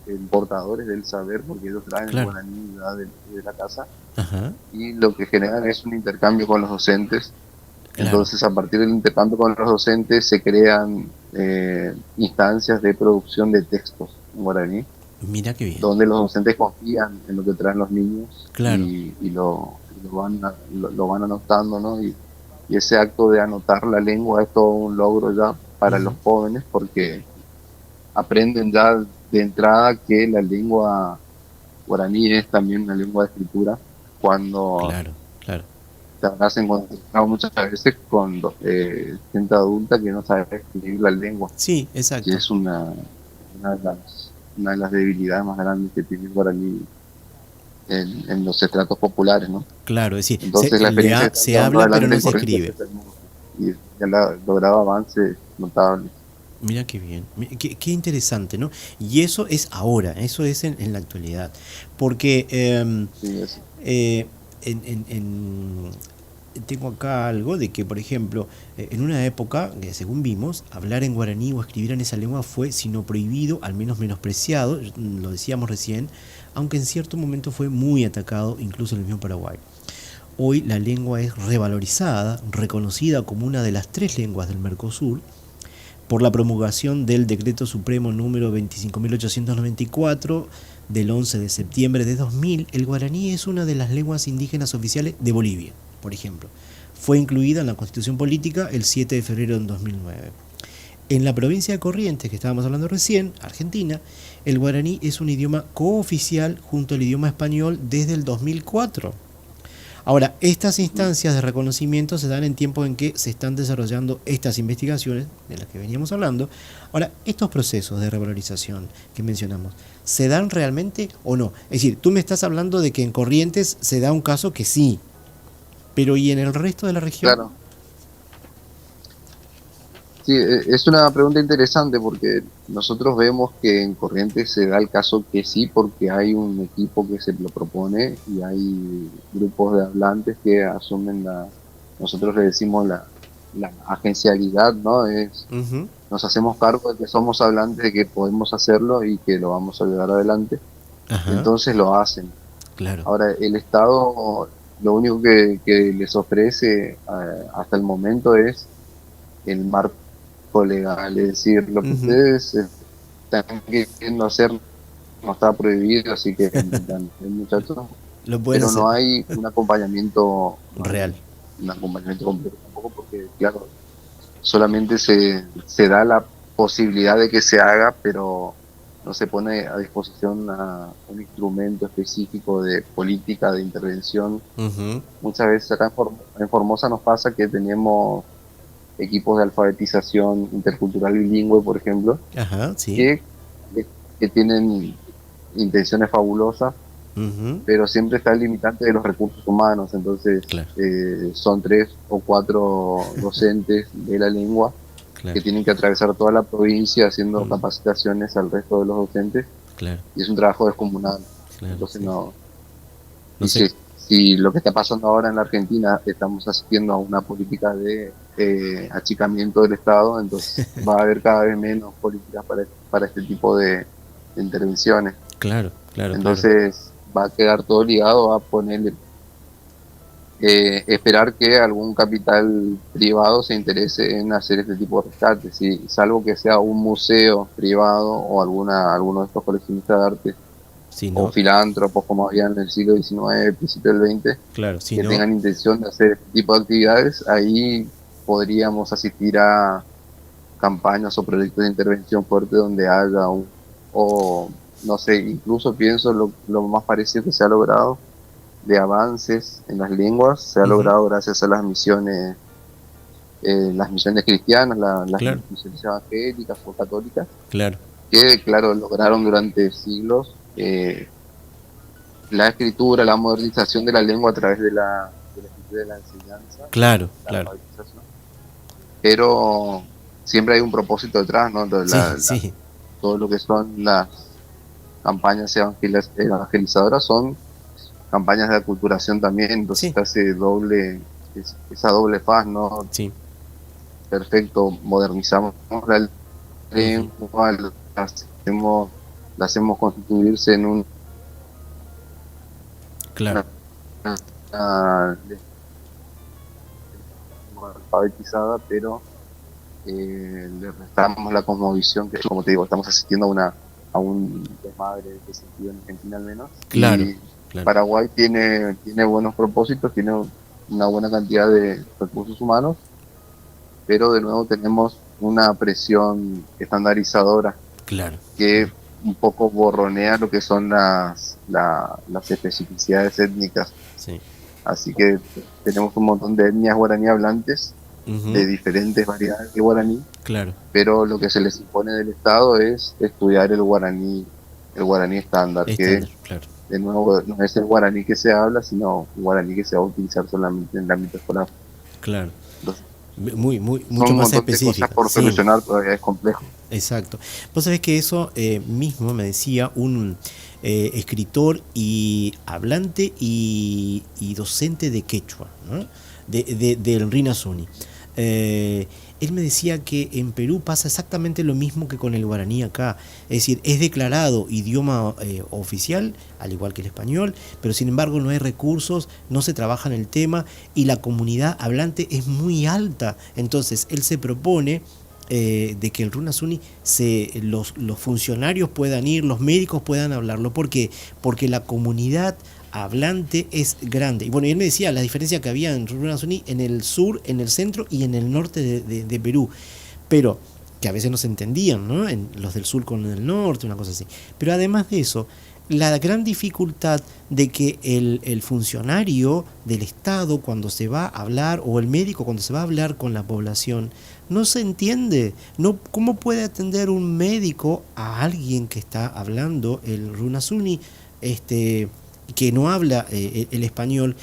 Speaker 3: en portadores del saber, porque ellos traen el guaraní de la casa, y lo que generan es un intercambio con los docentes. Entonces, a partir del intercambio con los docentes se crean instancias de producción de textos en guaraní.
Speaker 2: Mira qué bien.
Speaker 3: Donde los docentes confían en lo que traen los niños, y lo van anotando, ¿no? Y ese acto de anotar la lengua es todo un logro ya para los jóvenes, porque aprenden ya de entrada que la lengua guaraní es también una lengua de escritura, cuando te habrás encontrado muchas veces con gente adulta que no sabe escribir la lengua.
Speaker 2: Sí, exacto.
Speaker 3: Que es una de las debilidades más grandes que tiene el guaraní en los estratos populares, ¿no?
Speaker 2: Claro, es decir,
Speaker 3: entonces la experiencia
Speaker 2: se habla pero no se escribe.
Speaker 3: Y ya ha logrado avances notables.
Speaker 2: Mira qué bien, qué interesante, ¿no? Y eso es ahora, eso es en la actualidad, porque tengo acá algo de que, por ejemplo, en una época, según vimos, hablar en guaraní o escribir en esa lengua fue, si no prohibido, al menos menospreciado, lo decíamos recién, aunque en cierto momento fue muy atacado, incluso en el mismo Paraguay. Hoy la lengua es revalorizada, reconocida como una de las 3 lenguas del Mercosur, por la promulgación del Decreto Supremo número 25.894 del 11 de septiembre de 2000, el guaraní es una de las lenguas indígenas oficiales de Bolivia, por ejemplo. Fue incluida en la Constitución Política el 7 de febrero de 2009. En la provincia de Corrientes, que estábamos hablando recién, Argentina, el guaraní es un idioma cooficial junto al idioma español desde el 2004. Ahora, estas instancias de reconocimiento se dan en tiempos en que se están desarrollando estas investigaciones de las que veníamos hablando. Ahora, estos procesos de revalorización que mencionamos, ¿se dan realmente o no? Es decir, tú me estás hablando de que en Corrientes se da un caso que sí, pero ¿y en el resto de la región?
Speaker 3: Claro. Sí, es una pregunta interesante, porque nosotros vemos que en Corrientes se da el caso que sí, porque hay un equipo que se lo propone y hay grupos de hablantes que asumen nosotros le decimos la agencialidad, ¿no? Nos hacemos cargo de que somos hablantes, de que podemos hacerlo y que lo vamos a llevar adelante. Entonces lo hacen.
Speaker 2: Claro.
Speaker 3: Ahora, el Estado lo único que les ofrece hasta el momento es el marco legal, es decir, lo que ustedes están queriendo hacer no está prohibido, así que muchachos, pero no hay un acompañamiento
Speaker 2: real,
Speaker 3: un acompañamiento completo tampoco, porque claro, solamente se da la posibilidad de que se haga, pero no se pone a disposición un instrumento específico de política de intervención. Muchas veces acá en Formosa nos pasa que tenemos equipos de alfabetización intercultural bilingüe, por ejemplo, que tienen intenciones fabulosas, pero siempre está el limitante de los recursos humanos. Entonces son 3 o 4 docentes de la lengua que tienen que atravesar toda la provincia haciendo capacitaciones al resto de los docentes, y es un trabajo descomunal. Entonces no sé. Si lo que está pasando ahora en la Argentina, estamos asistiendo a una política de achicamiento del Estado, entonces va a haber cada vez menos políticas para este tipo de intervenciones. Entonces va a quedar todo ligado a ponerle esperar que algún capital privado se interese en hacer este tipo de rescates, salvo que sea un museo privado o alguno de estos coleccionistas de arte o filántropos como había en el siglo XIX, principio del XX, que tengan intención de hacer este tipo de actividades. Ahí podríamos asistir a campañas o proyectos de intervención fuerte donde haya no sé, incluso pienso lo más parecido que se ha logrado de avances en las lenguas, se ha logrado gracias a las misiones cristianas, las misiones evangélicas o católicas, que lograron durante siglos la escritura, la modernización de la lengua a través de la escritura y de la enseñanza, pero siempre hay un propósito detrás, ¿no? Todo lo que son las campañas evangelizadoras son campañas de aculturación también, entonces esa doble faz, ¿no? Perfecto, modernizamos la lengua, la hacemos constituirse en un alfabetizada, pero le restamos la cosmovisión, que como te digo, estamos asistiendo a un desmadre de ese sentido en Argentina al menos. Paraguay tiene buenos propósitos, tiene una buena cantidad de recursos humanos, pero de nuevo tenemos una presión estandarizadora que un poco borronea lo que son las especificidades étnicas. Así que tenemos un montón de etnias guaraní hablantes de diferentes variedades de guaraní, pero lo que se les impone del Estado es estudiar el guaraní estándar, que de nuevo no es el guaraní que se habla, sino un guaraní que se va a utilizar solamente en el ámbito escolar. Entonces,
Speaker 2: mucho más específico.
Speaker 3: Cosas por solucionar, todavía es complejo.
Speaker 2: Exacto. Vos sabés que eso mismo me decía un escritor y hablante y docente de quechua, ¿no? del Rinasuni. Él me decía que en Perú pasa exactamente lo mismo que con el guaraní acá, es decir, es declarado idioma oficial, al igual que el español, pero sin embargo no hay recursos, no se trabaja en el tema y la comunidad hablante es muy alta. Entonces él se propone de que el Runasuni los funcionarios puedan ir, los médicos puedan hablarlo. ¿Por qué? Porque la comunidad hablante es grande. Y bueno, él me decía la diferencia que había en Runasuni en el sur, en el centro y en el norte de Perú, pero que a veces no se entendían, ¿no? En los del sur con el norte, una cosa así. Pero además de eso, la gran dificultad de que el funcionario del Estado cuando se va a hablar, o el médico cuando se va a hablar con la población, no se entiende. No, ¿cómo puede atender un médico a alguien que está hablando el Runasuni, que no habla el español?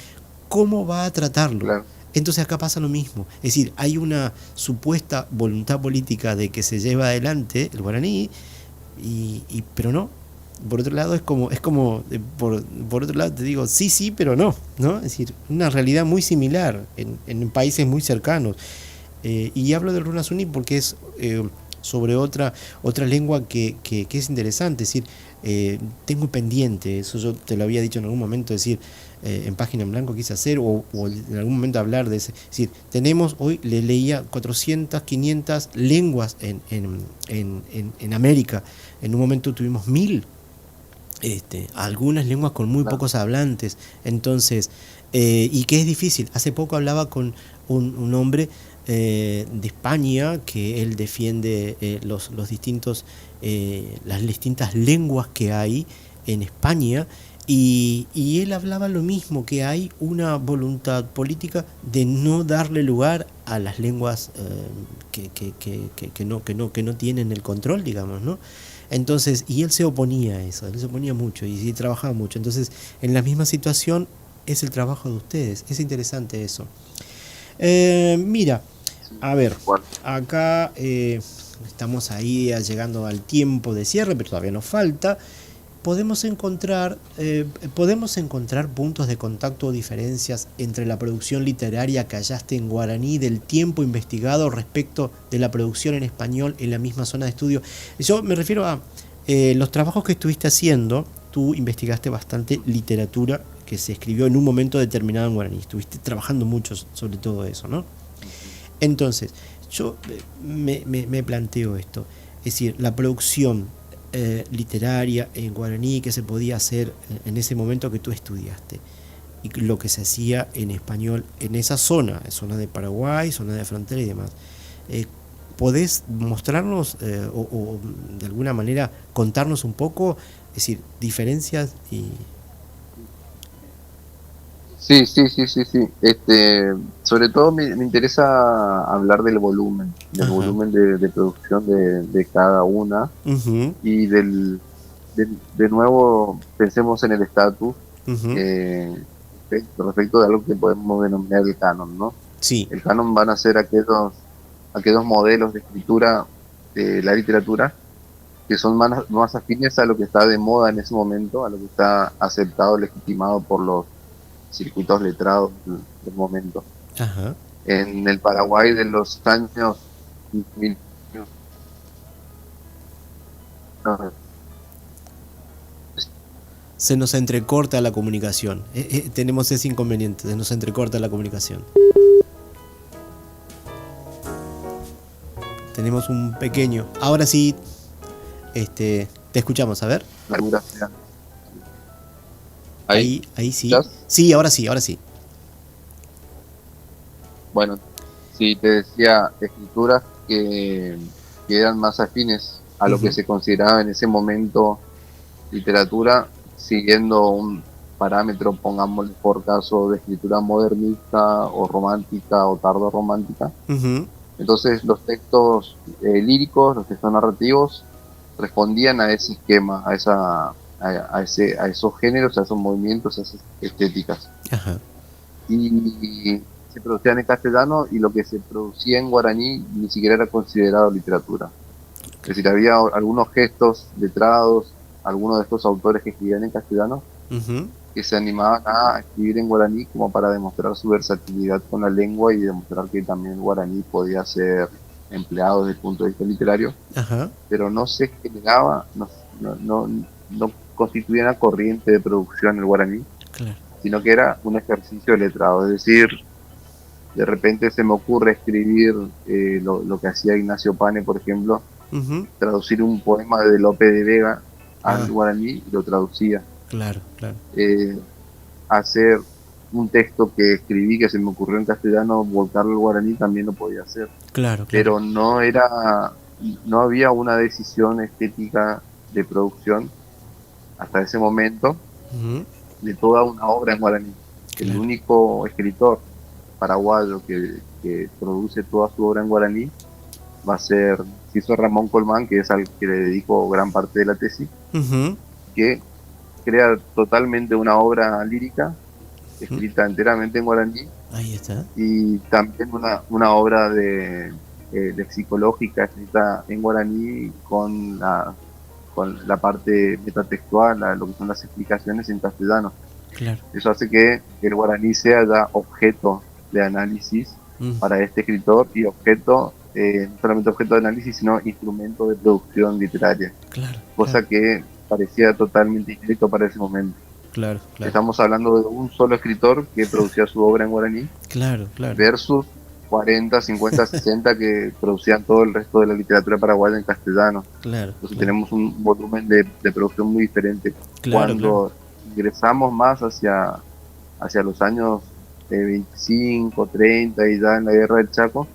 Speaker 2: ¿Cómo va a tratarlo? Entonces acá pasa lo mismo. Es decir, hay una supuesta voluntad política de que se lleva adelante el guaraní, pero no. Por otro lado, por otro lado te digo, sí, pero no, ¿no? Es decir, una realidad muy similar en países muy cercanos. Y hablo del Runasuni porque es sobre otra lengua que es interesante. Es decir, tengo pendiente, eso yo te lo había dicho en algún momento, es decir, en Página en Blanco quise hacer, o en algún momento hablar de ese. Es decir, tenemos hoy, le leía 400, 500 lenguas en América. En un momento tuvimos 1000. Algunas lenguas con muy pocos hablantes. Entonces, y que es difícil. Hace poco hablaba con un hombre de España, que él defiende las distintas lenguas que hay en España, y él hablaba lo mismo, que hay una voluntad política de no darle lugar a las lenguas que no tienen el control, digamos, ¿no? Entonces, y él se oponía a eso, él se oponía mucho y trabajaba mucho. Entonces, en la misma situación es el trabajo de ustedes. Es interesante eso. Mira, a ver, acá estamos ahí llegando al tiempo de cierre, pero todavía nos falta. Podemos encontrar puntos de contacto o diferencias entre la producción literaria que hallaste en guaraní del tiempo investigado respecto de la producción en español en la misma zona de estudio. Yo me refiero a los trabajos que estuviste haciendo. Tú investigaste bastante literatura que se escribió en un momento determinado en guaraní. Estuviste trabajando mucho sobre todo eso, ¿no? Entonces, yo me planteo esto. Es decir, la producción literaria en guaraní que se podía hacer en ese momento que tú estudiaste y lo que se hacía en español en esa zona de Paraguay, zona de frontera y demás. ¿Podés mostrarnos o de alguna manera contarnos un poco, es decir, diferencias y...
Speaker 3: Sí. Sobre todo me interesa hablar del volumen, volumen de producción de cada una.
Speaker 2: Uh-huh.
Speaker 3: Y de nuevo pensemos en el estatus respecto de algo que podemos denominar el canon, ¿no?
Speaker 2: Sí.
Speaker 3: El canon van a ser aquellos modelos de escritura de la literatura que son más afines a lo que está de moda en ese momento, a lo que está aceptado, legitimado por los circuitos letrados del momento.
Speaker 2: Ajá.
Speaker 3: En el Paraguay de los años 1000,
Speaker 2: se nos entrecorta la comunicación. Tenemos ese inconveniente, se nos entrecorta la comunicación. Tenemos un pequeño... Ahora sí, te escuchamos, a ver. Ahí sí.
Speaker 3: ¿Estás?
Speaker 2: Sí, ahora sí.
Speaker 3: Bueno, sí, te decía, escrituras que eran más afines a lo que se consideraba en ese momento literatura, siguiendo un parámetro, pongámosle por caso, de escritura modernista o romántica o tardorromántica.
Speaker 2: Uh-huh.
Speaker 3: Entonces los textos líricos, los textos narrativos, respondían a ese esquema, a esos géneros, a esos movimientos, a esas estéticas.
Speaker 2: Ajá.
Speaker 3: Y se producían en castellano, y lo que se producía en guaraní ni siquiera era considerado literatura. Es decir, había algunos gestos letrados, algunos de estos autores que escribían en castellano,
Speaker 2: uh-huh,
Speaker 3: que se animaban a escribir en guaraní como para demostrar su versatilidad con la lengua y demostrar que también el guaraní podía ser empleado desde el punto de vista literario.
Speaker 2: ajá,
Speaker 3: Pero no se generaba, no constituía una corriente de producción el guaraní,
Speaker 2: claro,
Speaker 3: sino que era un ejercicio letrado. Es decir, de repente se me ocurre escribir lo que hacía Ignacio Pane, por ejemplo,
Speaker 2: uh-huh,
Speaker 3: traducir un poema de Lope de Vega al guaraní y lo traducía.
Speaker 2: claro.
Speaker 3: Hacer un texto que escribí, que se me ocurrió en castellano, volcarlo al guaraní también lo podía hacer.
Speaker 2: Claro.
Speaker 3: Pero no había una decisión estética de producción hasta ese momento
Speaker 2: uh-huh,
Speaker 3: de toda una obra en guaraní.
Speaker 2: Claro.
Speaker 3: El único escritor paraguayo que produce toda su obra en guaraní va a ser Ciso Ramón Colmán, que es al que le dedico gran parte de la tesis,
Speaker 2: uh-huh,
Speaker 3: que crea totalmente una obra lírica escrita enteramente en guaraní.
Speaker 2: Ahí está.
Speaker 3: Y también una obra de psicológica escrita en guaraní con la parte metatextual, lo que son las explicaciones en castellano.
Speaker 2: Claro.
Speaker 3: Eso hace que el guaraní sea ya objeto de análisis para este escritor, y objeto, no solamente objeto de análisis, sino instrumento de producción literaria.
Speaker 2: Claro.
Speaker 3: Cosa que parecía totalmente inédito para ese momento.
Speaker 2: Claro.
Speaker 3: Estamos hablando de un solo escritor que producía su obra en guaraní,
Speaker 2: Claro.
Speaker 3: versus 40, 50, 60 que producían todo el resto de la literatura paraguaya en castellano.
Speaker 2: Claro.
Speaker 3: Entonces tenemos un volumen de producción muy diferente. Cuando ingresamos más hacia los años 25, 30 y ya en la Guerra del Chaco,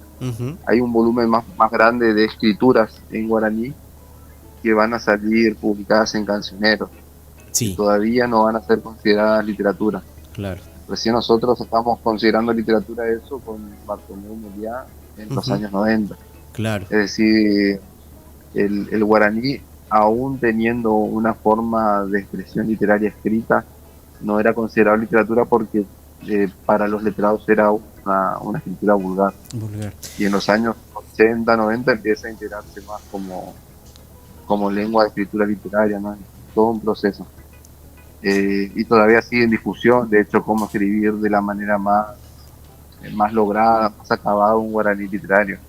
Speaker 3: Hay un volumen más grande de escrituras en guaraní que van a salir publicadas en Cancioneros,
Speaker 2: Sí.
Speaker 3: que todavía no van a ser consideradas literatura.
Speaker 2: Claro.
Speaker 3: Recién nosotros estamos considerando literatura eso con Bartolomé Meliá en los años 90.
Speaker 2: Claro.
Speaker 3: Es decir, el guaraní, aún teniendo una forma de expresión literaria escrita, no era considerado literatura porque para los letrados era una escritura vulgar. Y en los años 80, 90 empieza a integrarse más como lengua de escritura literaria, ¿no? Todo un proceso. Y todavía sigue en discusión, de hecho, cómo escribir de la manera más lograda, más acabada un guaraní literario.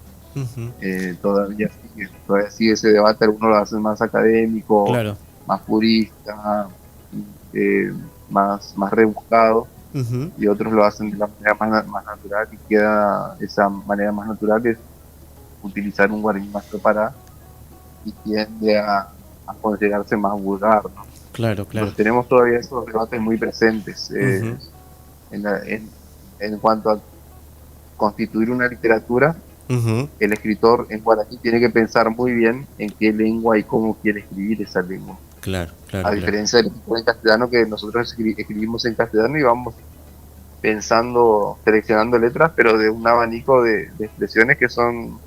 Speaker 3: Todavía sigue ese debate, algunos lo hacen más académico,
Speaker 2: claro,
Speaker 3: más purista, más rebuscado, y otros lo hacen de la manera más natural, y queda esa manera más natural es utilizar un guaraní más preparado y tiende a considerarse más vulgar, ¿no?
Speaker 2: Claro.
Speaker 3: Entonces, tenemos todavía esos debates muy presentes en cuanto a constituir una literatura. El escritor en guaraní tiene que pensar muy bien en qué lengua y cómo quiere escribir esa lengua.
Speaker 2: Claro.
Speaker 3: A diferencia del escritor en castellano, que nosotros escribimos en castellano y vamos pensando, seleccionando letras, pero de un abanico de expresiones que son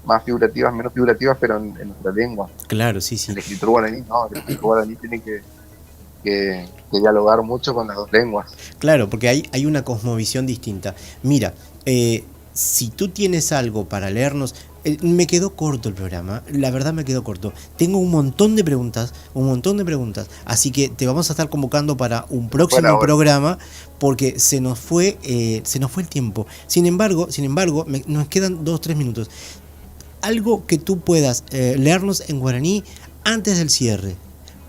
Speaker 3: más figurativas, menos figurativas, pero en nuestra lengua.
Speaker 2: Claro, sí.
Speaker 3: El escritor guaraní no, el escritor guaraní tiene que dialogar mucho con las dos lenguas.
Speaker 2: Claro, porque hay una cosmovisión distinta. Mira, si tú tienes algo para leernos, me quedó corto el programa, la verdad me quedó corto. Tengo un montón de preguntas, así que te vamos a estar convocando para un próximo programa, porque se nos fue el tiempo. Sin embargo, nos quedan 2-3 minutos. Algo que tú puedas leernos en guaraní antes del cierre,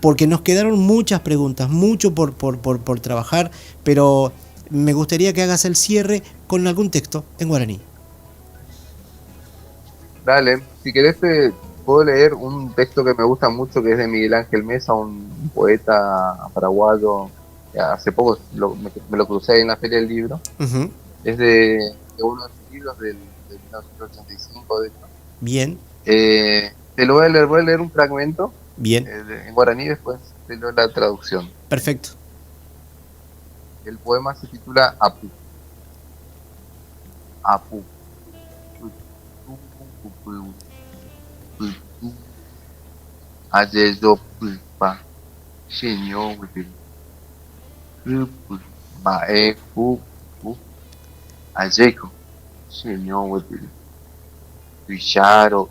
Speaker 2: porque nos quedaron muchas preguntas, mucho por trabajar, pero me gustaría que hagas el cierre con algún texto en guaraní.
Speaker 3: Dale, si querés te puedo leer un texto que me gusta mucho, que es de Miguel Ángel Mesa, un poeta paraguayo. Hace poco me lo crucé en la Feria del Libro. Es de uno de sus libros de 1985, de hecho.
Speaker 2: Bien.
Speaker 3: Te lo voy a leer un fragmento.
Speaker 2: Bien.
Speaker 3: En guaraní, después te leo la traducción.
Speaker 2: Perfecto.
Speaker 3: El poema se titula Apu. Apu. Ayeyo pulpa. Shinyo wipil. Bae fu. Ayeko. Shinyo wipil. Visharo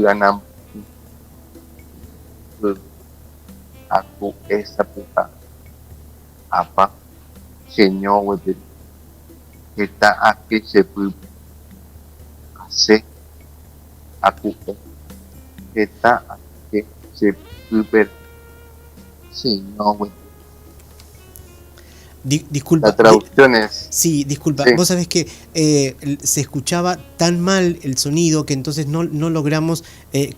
Speaker 3: anam. Aku esa puta. Apa. Shinyo wipil. Kita aki sepu. Ase. Aku está aquí se super
Speaker 2: disculpa.
Speaker 3: La traducción es...
Speaker 2: Sí, disculpa.
Speaker 3: Sí.
Speaker 2: Vos sabés que se escuchaba tan mal el sonido que entonces no logramos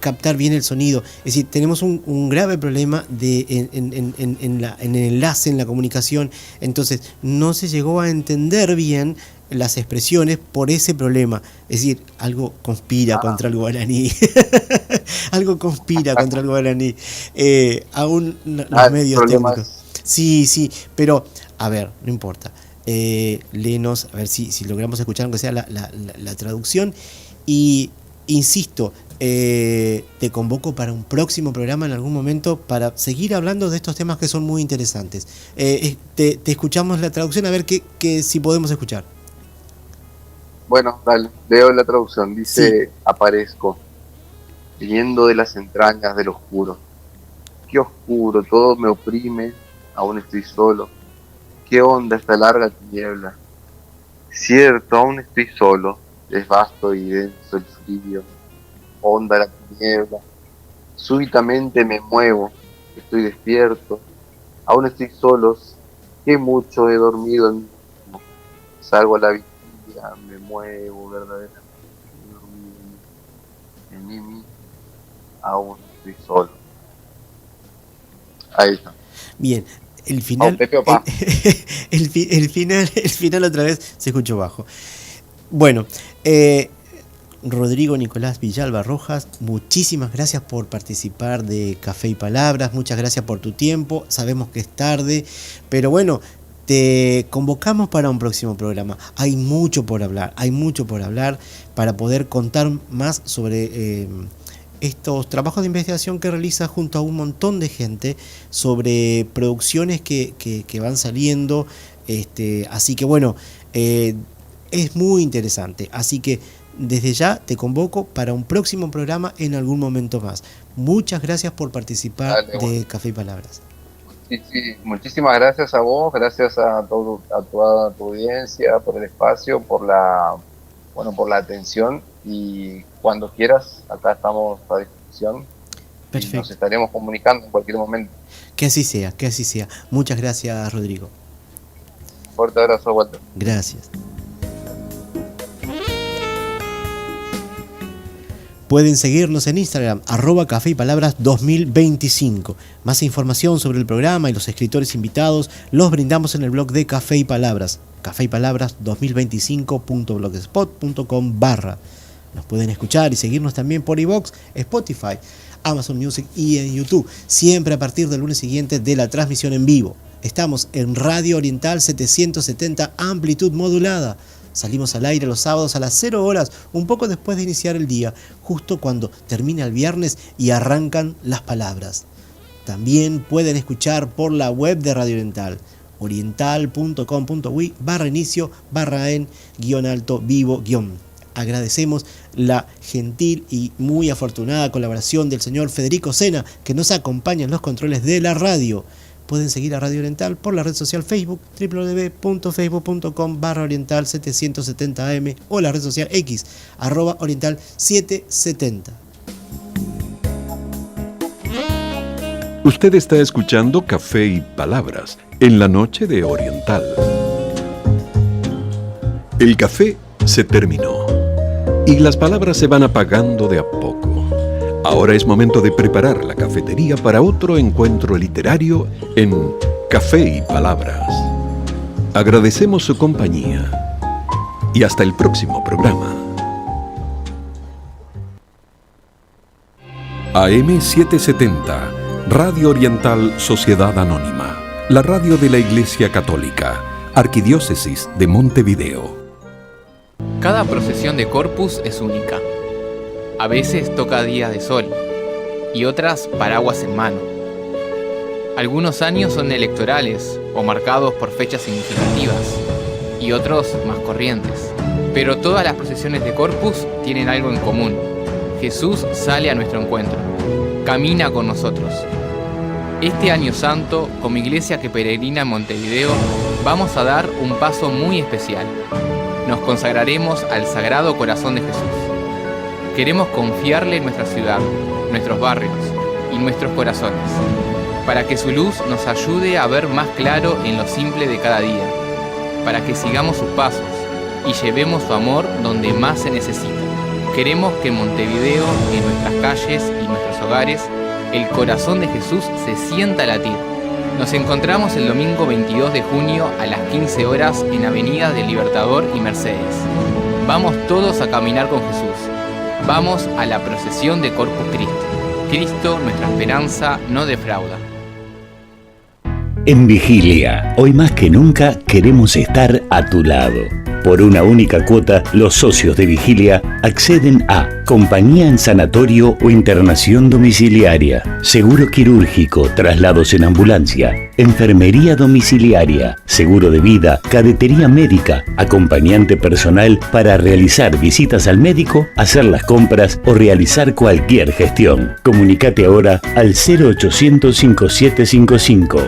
Speaker 2: captar bien el sonido. Es decir, tenemos un grave problema en el enlace, en la comunicación. Entonces no se llegó a entender bien las expresiones por ese problema. Es decir, algo conspira contra el guaraní. Algo conspira contra el guaraní. Aún los medios técnicos. Sí, pero a ver, no importa. Léenos, a ver si logramos escuchar aunque sea la traducción. Y insisto, te convoco para un próximo programa en algún momento para seguir hablando de estos temas que son muy interesantes. Te escuchamos la traducción, a ver si podemos escuchar.
Speaker 3: Bueno, dale, leo la traducción. Dice, sí. Aparezco, viniendo de las entrañas del oscuro. Qué oscuro, todo me oprime, aún estoy solo. Qué honda esta larga tiniebla. Cierto, aún estoy solo, es vasto y denso el frío. Honda la tiniebla. Súbitamente me muevo, estoy despierto. Aún estoy solo, qué mucho he dormido en mí mismo. Salgo a la vigilia. Me muevo verdaderamente en mí mismo, aún estoy solo. Ahí está.
Speaker 2: Bien, el final, el final otra vez se escuchó bajo. Bueno, Rodrigo Nicolás Villalba Rojas, muchísimas gracias por participar de Café y Palabras, muchas gracias por tu tiempo, sabemos que es tarde, pero bueno, te convocamos para un próximo programa. Hay mucho por hablar para poder contar más sobre estos trabajos de investigación que realiza junto a un montón de gente sobre producciones que van saliendo, así que bueno, es muy interesante, así que desde ya te convoco para un próximo programa en algún momento más. Muchas gracias por participar de Café y Palabras.
Speaker 3: Sí, muchísimas gracias a vos, gracias a toda tu audiencia por el espacio, por la atención, y cuando quieras, acá estamos a disposición. Perfecto. Y nos estaremos comunicando en cualquier momento.
Speaker 2: Que así sea. Muchas gracias, Rodrigo.
Speaker 3: Fuerte abrazo, Walter.
Speaker 2: Gracias. Pueden seguirnos en Instagram, @Café y Palabras 2025. Más información sobre el programa y los escritores invitados los brindamos en el blog de Café y Palabras, cafeypalabras2025.blogspot.com/. Nos pueden escuchar y seguirnos también por iVoox, Spotify, Amazon Music y en YouTube, siempre a partir del lunes siguiente de la transmisión en vivo. Estamos en Radio Oriental 770 amplitud modulada. Salimos al aire los sábados a las 0 horas, un poco después de iniciar el día, justo cuando termina el viernes y arrancan las palabras. También pueden escuchar por la web de Radio Oriental, oriental.com.uy/inicio/en-vivo-. Agradecemos la gentil y muy afortunada colaboración del señor Federico Sena, que nos acompaña en los controles de la radio. Pueden seguir a Radio Oriental por la red social Facebook, www.facebook.com/oriental770am, o la red social X, @oriental770.
Speaker 1: Usted está escuchando Café y Palabras en la noche de Oriental. El café se terminó y las palabras se van apagando de a poco. Ahora es momento de preparar la cafetería para otro encuentro literario en Café y Palabras. Agradecemos su compañía y hasta el próximo programa. AM 770, Radio Oriental Sociedad Anónima, la radio de la Iglesia Católica, Arquidiócesis de Montevideo.
Speaker 4: Cada procesión de Corpus es única. A veces toca días de sol y otras paraguas en mano. Algunos años son electorales o marcados por fechas significativas y otros más corrientes. Pero todas las procesiones de Corpus tienen algo en común. Jesús sale a nuestro encuentro, camina con nosotros. Este año santo, como iglesia que peregrina en Montevideo, vamos a dar un paso muy especial. Nos consagraremos al Sagrado Corazón de Jesús. Queremos confiarle nuestra ciudad, nuestros barrios y nuestros corazones, para que su luz nos ayude a ver más claro en lo simple de cada día, para que sigamos sus pasos y llevemos su amor donde más se necesita. Queremos que en Montevideo, en nuestras calles y nuestros hogares, el corazón de Jesús se sienta latir. Nos encontramos el domingo 22 de junio a las 15 horas en Avenida del Libertador y Mercedes. Vamos todos a caminar con Jesús. Vamos a la procesión de Corpus Christi. Cristo, nuestra esperanza, no defrauda.
Speaker 5: En Vigilia, hoy más que nunca queremos estar a tu lado. Por una única cuota, los socios de Vigilia acceden a compañía en sanatorio o internación domiciliaria, seguro quirúrgico, traslados en ambulancia, enfermería domiciliaria, seguro de vida, cadetería médica, acompañante personal para realizar visitas al médico, hacer las compras o realizar cualquier gestión. Comunícate ahora al 0800 5755.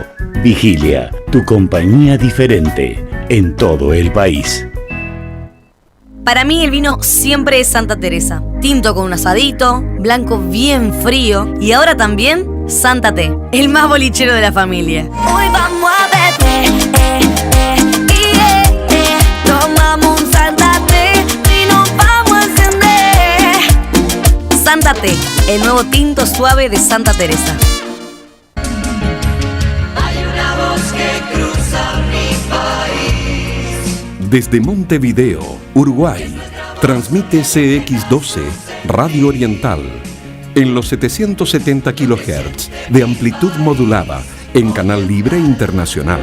Speaker 5: Vigilia, tu compañía diferente en todo el país.
Speaker 6: Para mí el vino siempre es Santa Teresa. Tinto con un asadito, blanco bien frío y ahora también Santa Té, el más bolichero de la familia. Hoy vamos a beber, tomamos un Santa Té y nos vamos a encender. Santa Té, el nuevo tinto suave de Santa Teresa.
Speaker 7: Hay una voz que cruza mi país.
Speaker 1: Desde Montevideo, Uruguay, Transmite CX12 Radio Oriental en los 770 kHz de amplitud modulada en Canal Libre Internacional.